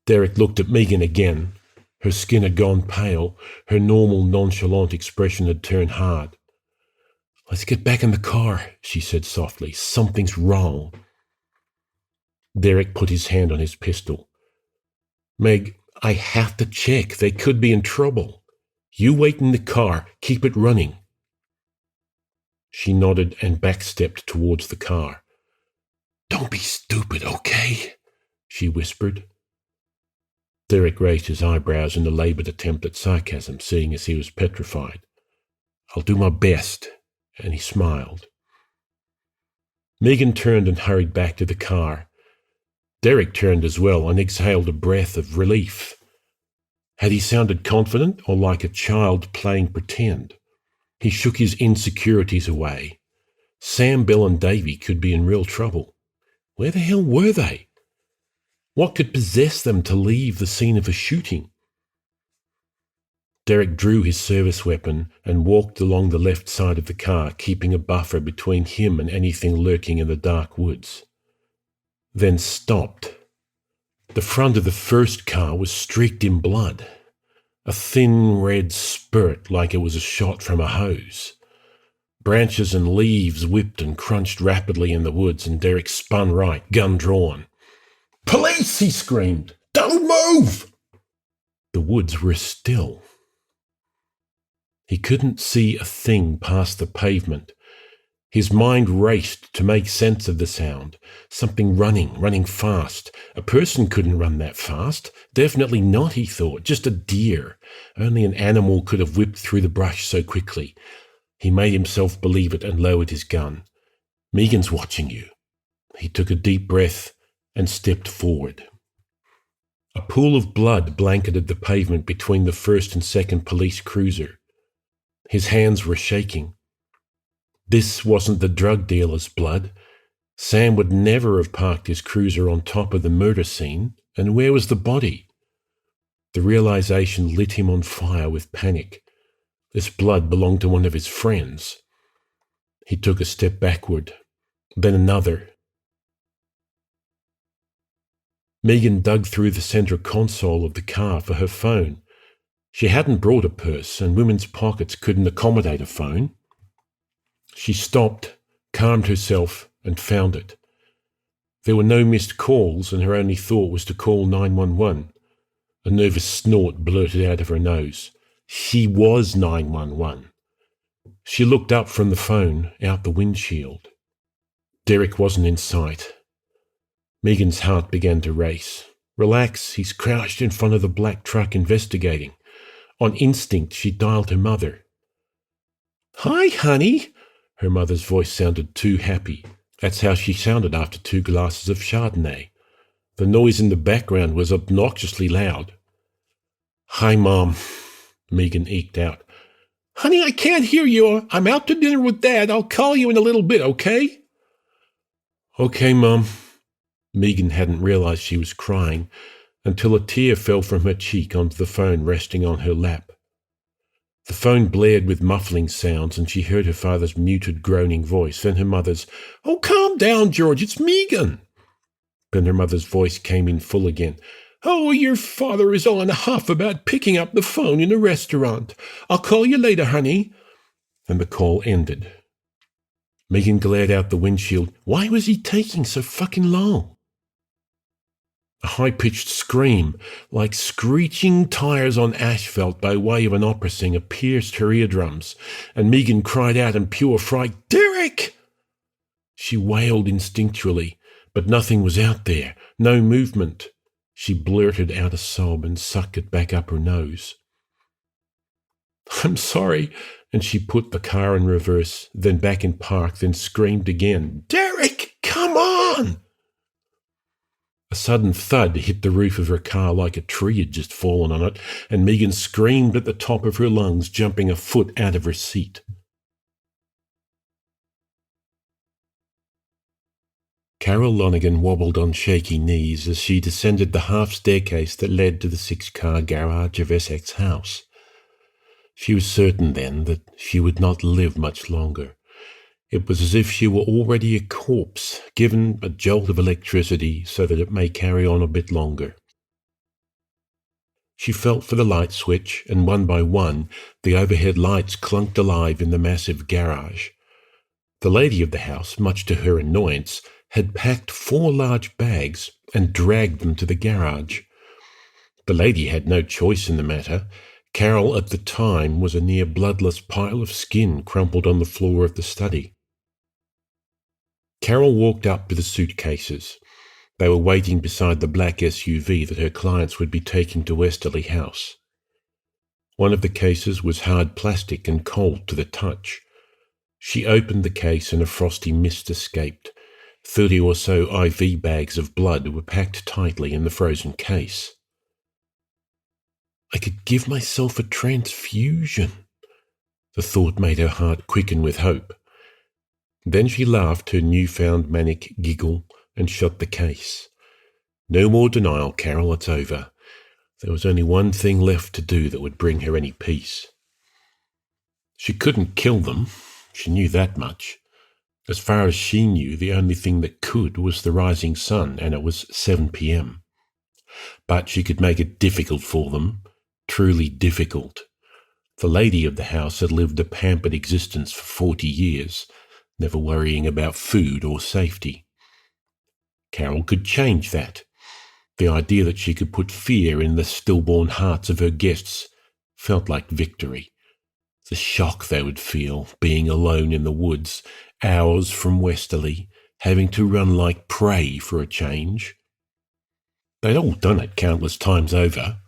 Derek looked at Megan again. Her skin had gone pale. Her normal nonchalant expression had turned hard. "Let's get back in the car," she said softly. "Something's wrong." Derek put his hand on his pistol. "Meg, I have to check. They could be in trouble. You wait in the car. Keep it running." She nodded and backstepped towards the car. "Don't be stupid, okay?" she whispered. Derek raised his eyebrows in a laboured attempt at sarcasm, seeing as he was petrified. "I'll do my best," and he smiled. Megan turned and hurried back to the car. Derek turned as well and exhaled a breath of relief. Had he sounded confident or like a child playing pretend? He shook his insecurities away. Sam, Bill and Davy could be in real trouble. Where the hell were they? What could possess them to leave the scene of a shooting? Derek drew his service weapon and walked along the left side of the car, keeping a buffer between him and anything lurking in the dark woods. Then stopped. The front of the first car was streaked in blood, a thin red spurt like it was a shot from a hose. Branches and leaves whipped and crunched rapidly in the woods, and Derek spun right, gun drawn. "Police!" he screamed. "Don't move!" The woods were still. He couldn't see a thing past the pavement. His mind raced to make sense of the sound. Something running fast. A person couldn't run that fast. Definitely not, he thought. Just a deer. Only an animal could have whipped through the brush so quickly. He made himself believe it and lowered his gun. "Megan's watching you." He took a deep breath and stepped forward. A pool of blood blanketed the pavement between the first and second police cruiser. His hands were shaking. This wasn't the drug dealer's blood. Sam would never have parked his cruiser on top of the murder scene, and where was the body? The realization lit him on fire with panic. This blood belonged to one of his friends. He took a step backward, then another. Megan dug through the centre console of the car for her phone. She hadn't brought a purse, and women's pockets couldn't accommodate a phone. She stopped, calmed herself, and found it. There were no missed calls, and her only thought was to call 911. A nervous snort blurted out of her nose. She was 911. She looked up from the phone, out the windshield. Derek wasn't in sight. Megan's heart began to race. Relax, he's crouched in front of the black truck investigating. On instinct, she dialed her mother. "Hi, honey." Her mother's voice sounded too happy. That's how she sounded after 2 glasses of Chardonnay. The noise in the background was obnoxiously loud. "Hi, Mom," Megan eked out. "Honey, I can't hear you. I'm out to dinner with Dad. I'll call you in a little bit, okay?" "Okay, Mom." Megan hadn't realized she was crying until a tear fell from her cheek onto the phone resting on her lap. The phone blared with muffling sounds, and she heard her father's muted, groaning voice, then her mother's, "Oh, calm down, George, it's Megan." Then her mother's voice came in full again. "Oh, your father is all in a huff about picking up the phone in a restaurant. I'll call you later, honey." And the call ended. Megan glared out the windshield. Why was he taking so fucking long? A high-pitched scream, like screeching tires on asphalt by way of an opera singer, pierced her eardrums, and Megan cried out in pure fright, "Derek!" She wailed instinctually, but nothing was out there, no movement. She blurted out a sob and sucked it back up her nose. "I'm sorry," and she put the car in reverse, then back in park, then screamed again, "Derek, come on!" A sudden thud hit the roof of her car like a tree had just fallen on it, and Megan screamed at the top of her lungs, jumping a foot out of her seat. Carol Lonergan wobbled on shaky knees as she descended the half staircase that led to the 6-car garage of Essex House. She was certain then that she would not live much longer. It was as if she were already a corpse, given a jolt of electricity so that it may carry on a bit longer. She felt for the light switch, and one by one, the overhead lights clunked alive in the massive garage. The lady of the house, much to her annoyance, had packed 4 large bags and dragged them to the garage. The lady had no choice in the matter. Carol, at the time, was a near bloodless pile of skin crumpled on the floor of the study. Carol walked up to the suitcases. They were waiting beside the black SUV that her clients would be taking to Westerly House. One of the cases was hard plastic and cold to the touch. She opened the case and a frosty mist escaped. 30 or so IV bags of blood were packed tightly in the frozen case. I could give myself a transfusion. The thought made her heart quicken with hope. Then she laughed her newfound manic giggle and shut the case. No more denial, Carol, it's over. There was only one thing left to do that would bring her any peace. She couldn't kill them, she knew that much. As far as she knew, the only thing that could was the rising sun, and it was 7 p.m. But she could make it difficult for them, truly difficult. The lady of the house had lived a pampered existence for 40 years, never worrying about food or safety. Carol could change that. The idea that she could put fear in the stillborn hearts of her guests felt like victory. The shock they would feel, being alone in the woods, hours from Westerly, having to run like prey for a change. They'd all done it countless times over,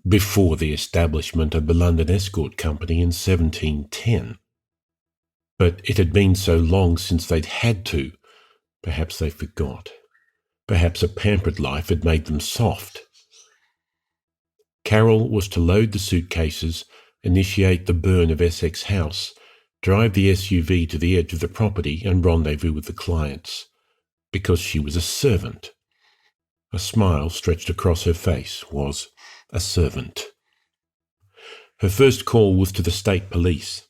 before the establishment of the London Escort Company in 1710. But it had been so long since they'd had to, perhaps they forgot. Perhaps a pampered life had made them soft. Carol was to load the suitcases, initiate the burn of Essex House, drive the SUV to the edge of the property and rendezvous with the clients, because she was a servant. A smile stretched across her face was a servant. Her first call was to the state police.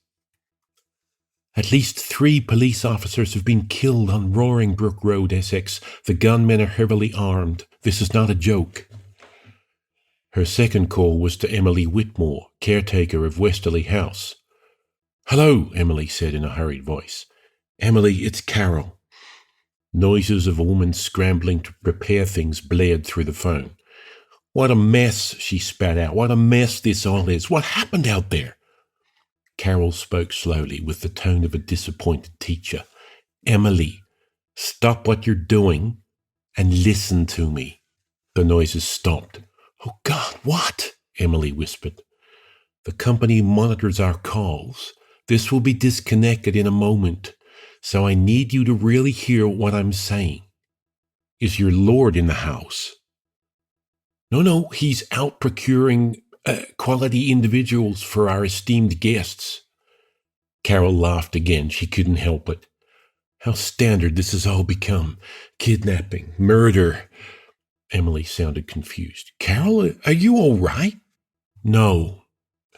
At least 3 police officers have been killed on Roaring Brook Road, Essex. The gunmen are heavily armed. This is not a joke. Her second call was to Emily Whitmore, caretaker of Westerly House. "Hello," Emily said in a hurried voice. "Emily, it's Carol." Noises of a woman scrambling to prepare things blared through the phone. What a mess, she spat out. What a mess this all is. What happened out there? Carol spoke slowly with the tone of a disappointed teacher. Emily, stop what you're doing and listen to me. The noises stopped. Oh, God, what? Emily whispered. The company monitors our calls. This will be disconnected in a moment, so I need you to really hear what I'm saying. Is your lord in the house? No, he's out procuring quality individuals for our esteemed guests. Carol laughed again. She couldn't help it. How standard this has all become. Kidnapping, murder. Emily sounded confused. Carol, are you all right? No.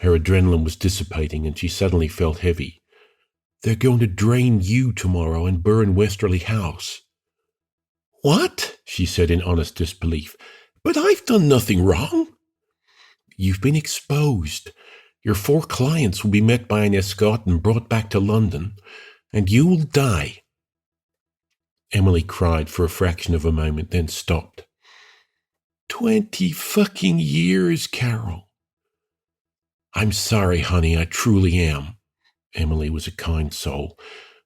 Her adrenaline was dissipating and she suddenly felt heavy. They're going to drain you tomorrow and burn Westerly House. What? She said in honest disbelief. But I've done nothing wrong. You've been exposed. Your 4 clients will be met by an escort and brought back to London, and you will die. Emily cried for a fraction of a moment, then stopped. 20 fucking years, Carol. I'm sorry, honey, I truly am. Emily was a kind soul.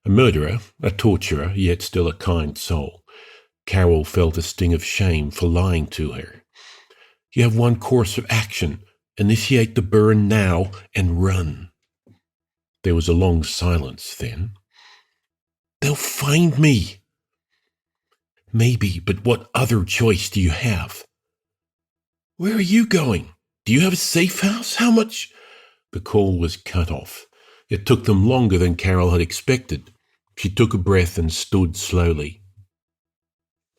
A murderer, a torturer, yet still a kind soul. Carol felt a sting of shame for lying to her. You have one course of action. Initiate the burn now and run. There was a long silence then. They'll find me. Maybe, but what other choice do you have? Where are you going? Do you have a safe house? How much? The call was cut off. It took them longer than Carol had expected. She took a breath and stood slowly.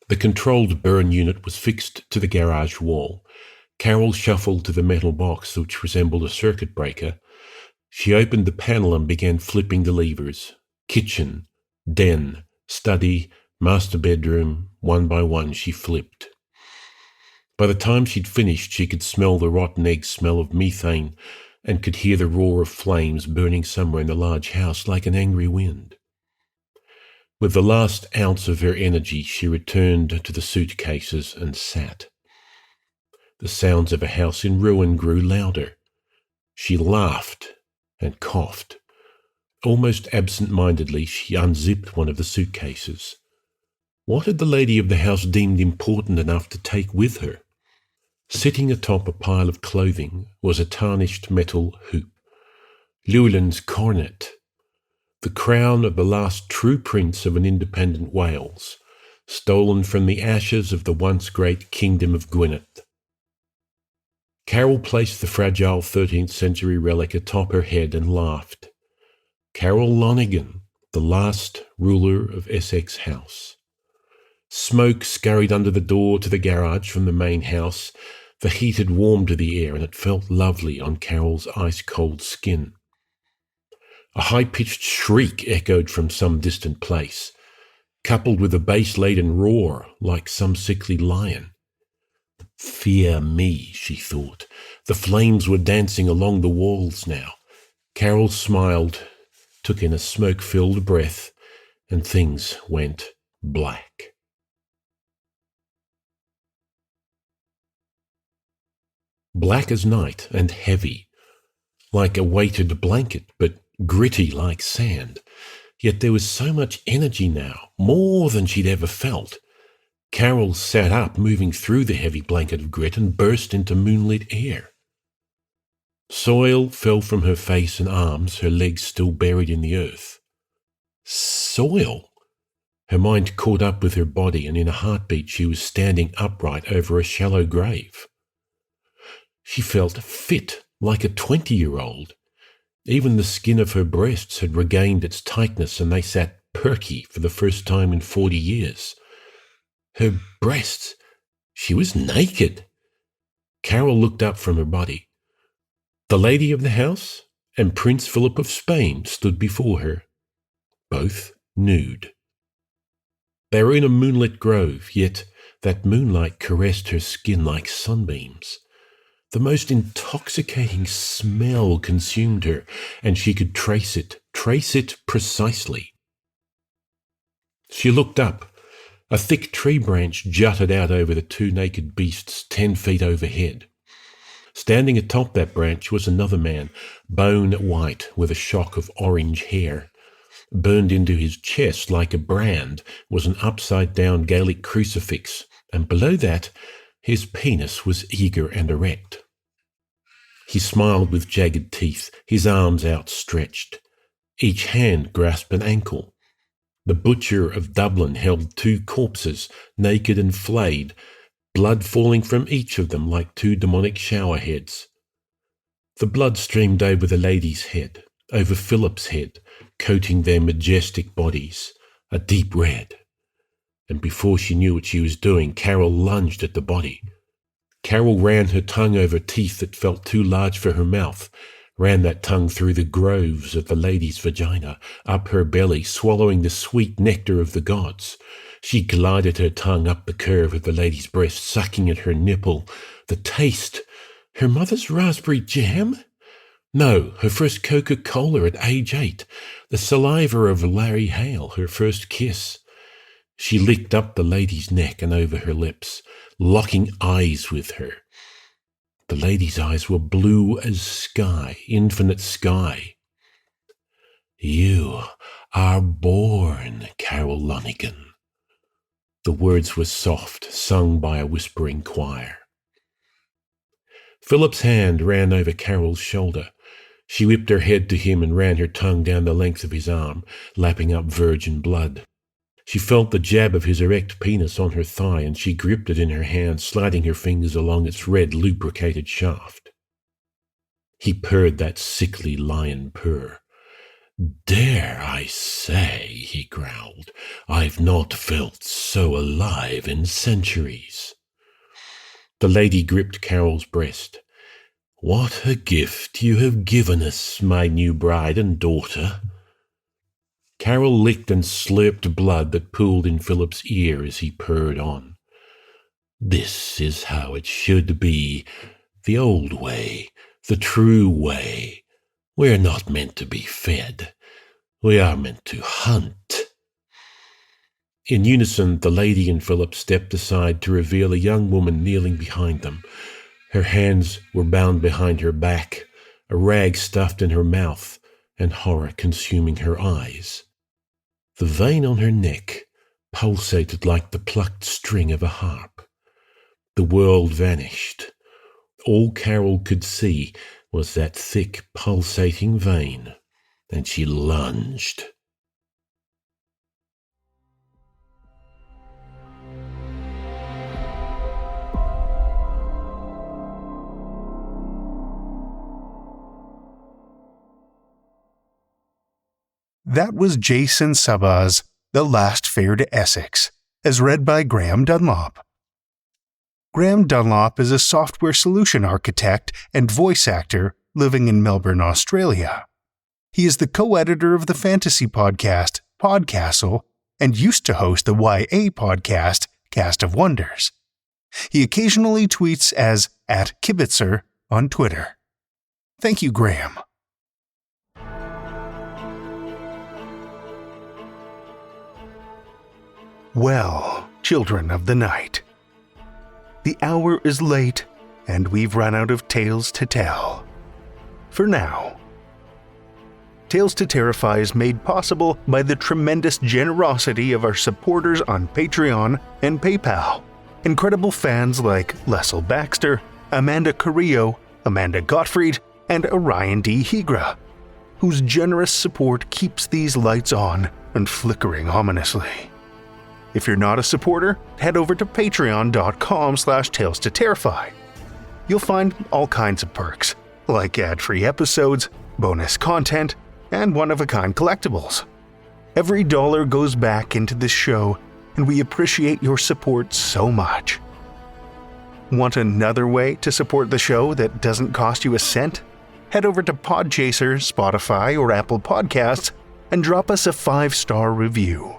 The controlled burn unit was fixed to the garage wall. Carol shuffled to the metal box, which resembled a circuit breaker. She opened the panel and began flipping the levers. Kitchen, den, study, master bedroom, one by one she flipped. By the time she'd finished, she could smell the rotten egg smell of methane and could hear the roar of flames burning somewhere in the large house like an angry wind. With the last ounce of her energy, she returned to the suitcases and sat. The sounds of a house in ruin grew louder. She laughed and coughed. Almost absent-mindedly, she unzipped one of the suitcases. What had the lady of the house deemed important enough to take with her? Sitting atop a pile of clothing was a tarnished metal hoop. Llewellyn's coronet, the crown of the last true prince of an independent Wales, stolen from the ashes of the once great kingdom of Gwynedd. Carol placed the fragile 13th century relic atop her head and laughed. Carol Lonergan, the last ruler of Essex House. Smoke scurried under the door to the garage from the main house. The heat had warmed to the air and it felt lovely on Carol's ice-cold skin. A high-pitched shriek echoed from some distant place, coupled with a bass-laden roar like some sickly lion. Fear me, she thought. The flames were dancing along the walls now. Carol smiled, took in a smoke-filled breath, and things went black. Black as night and heavy, like a weighted blanket, but gritty like sand. Yet there was so much energy now, more than she'd ever felt. Carol sat up, moving through the heavy blanket of grit, and burst into moonlit air. Soil fell from her face and arms, her legs still buried in the earth. Soil? Her mind caught up with her body, and in a heartbeat she was standing upright over a shallow grave. She felt fit, like a 20-year-old. Even the skin of her breasts had regained its tightness, and they sat perky for the first time in 40 years. Her breasts. She was naked. Carol looked up from her body. The lady of the house and Prince Philip of Spain stood before her, both nude. They were in a moonlit grove, yet that moonlight caressed her skin like sunbeams. The most intoxicating smell consumed her, and she could trace it precisely. She looked up. A thick tree branch jutted out over the two naked beasts 10 feet overhead. Standing atop that branch was another man, bone white with a shock of orange hair. Burned into his chest like a brand was an upside-down Gaelic crucifix, and below that his penis was eager and erect. He smiled with jagged teeth, his arms outstretched. Each hand grasped an ankle. The butcher of Dublin held 2 corpses, naked and flayed, blood falling from each of them like 2 demonic shower heads. The blood streamed over the lady's head, over Philip's head, coating their majestic bodies, a deep red. And before she knew what she was doing, Carol lunged at the body. Carol ran her tongue over teeth that felt too large for her mouth, ran that tongue through the groves of the lady's vagina, up her belly, swallowing the sweet nectar of the gods. She glided her tongue up the curve of the lady's breast, sucking at her nipple. The taste! Her mother's raspberry jam? No, her first Coca-Cola at age 8. The saliva of Larry Hale, her first kiss. She licked up the lady's neck and over her lips, locking eyes with her. The lady's eyes were blue as sky, infinite sky. "You are born, Carol Lonigan." The words were soft, sung by a whispering choir. Philip's hand ran over Carol's shoulder. She whipped her head to him and ran her tongue down the length of his arm, lapping up virgin blood. She felt the jab of his erect penis on her thigh, and she gripped it in her hand, sliding her fingers along its red, lubricated shaft. He purred that sickly lion purr. "Dare I say," he growled, "I've not felt so alive in centuries." The lady gripped Carol's breast. "What a gift you have given us, my new bride and daughter." Carol licked and slurped blood that pooled in Philip's ear as he purred on. "This is how it should be, the old way, the true way. We're not meant to be fed. We are meant to hunt." In unison, the lady and Philip stepped aside to reveal a young woman kneeling behind them. Her hands were bound behind her back, a rag stuffed in her mouth, and horror consuming her eyes. The vein on her neck pulsated like the plucked string of a harp. The world vanished. All Carol could see was that thick, pulsating vein, and she lunged. That was Jason Sabbagh's The Last Fare to Essex, as read by Graeme Dunlop. Graeme Dunlop is a software solution architect and voice actor living in Melbourne, Australia. He is the co-editor of the fantasy podcast, Podcastle, and used to host the YA podcast, Cast of Wonders. He occasionally tweets as @Kibitzer on Twitter. Thank you, Graeme. Well, children of the night, the hour is late and we've run out of tales to tell. For now. Tales to Terrify is made possible by the tremendous generosity of our supporters on Patreon and PayPal. Incredible fans like Lestle Baxter, Amanda Carrillo, Amanda Gottfried, and Orion D. Hegre, whose generous support keeps these lights on and flickering ominously. If you're not a supporter, head over to patreon.com/Tales to Terrify. You'll find all kinds of perks, like ad-free episodes, bonus content, and one-of-a-kind collectibles. Every dollar goes back into this show, and we appreciate your support so much. Want another way to support the show that doesn't cost you a cent? Head over to Podchaser, Spotify, or Apple Podcasts and drop us a 5-star review.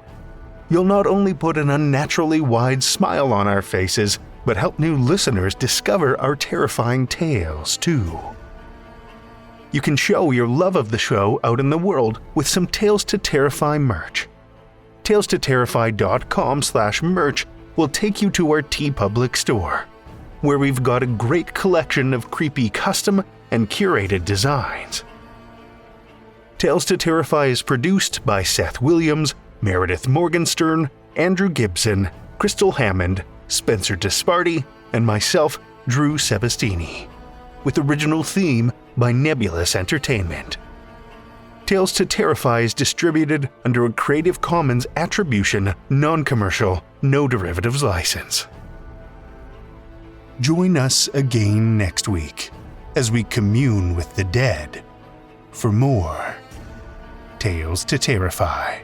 You'll not only put an unnaturally wide smile on our faces, but help new listeners discover our terrifying tales, too. You can show your love of the show out in the world with some Tales to Terrify merch. TalesToTerrify.com/merch will take you to our TeePublic store, where we've got a great collection of creepy custom and curated designs. Tales to Terrify is produced by Seth Williams, Meredith Morgenstern, Andrew Gibson, Crystal Hammond, Spencer Disparty, and myself, Drew Sebastini, with original theme by Nebulous Entertainment. Tales to Terrify is distributed under a Creative Commons Attribution, Non-Commercial, No Derivatives license. Join us again next week as we commune with the dead for more Tales to Terrify.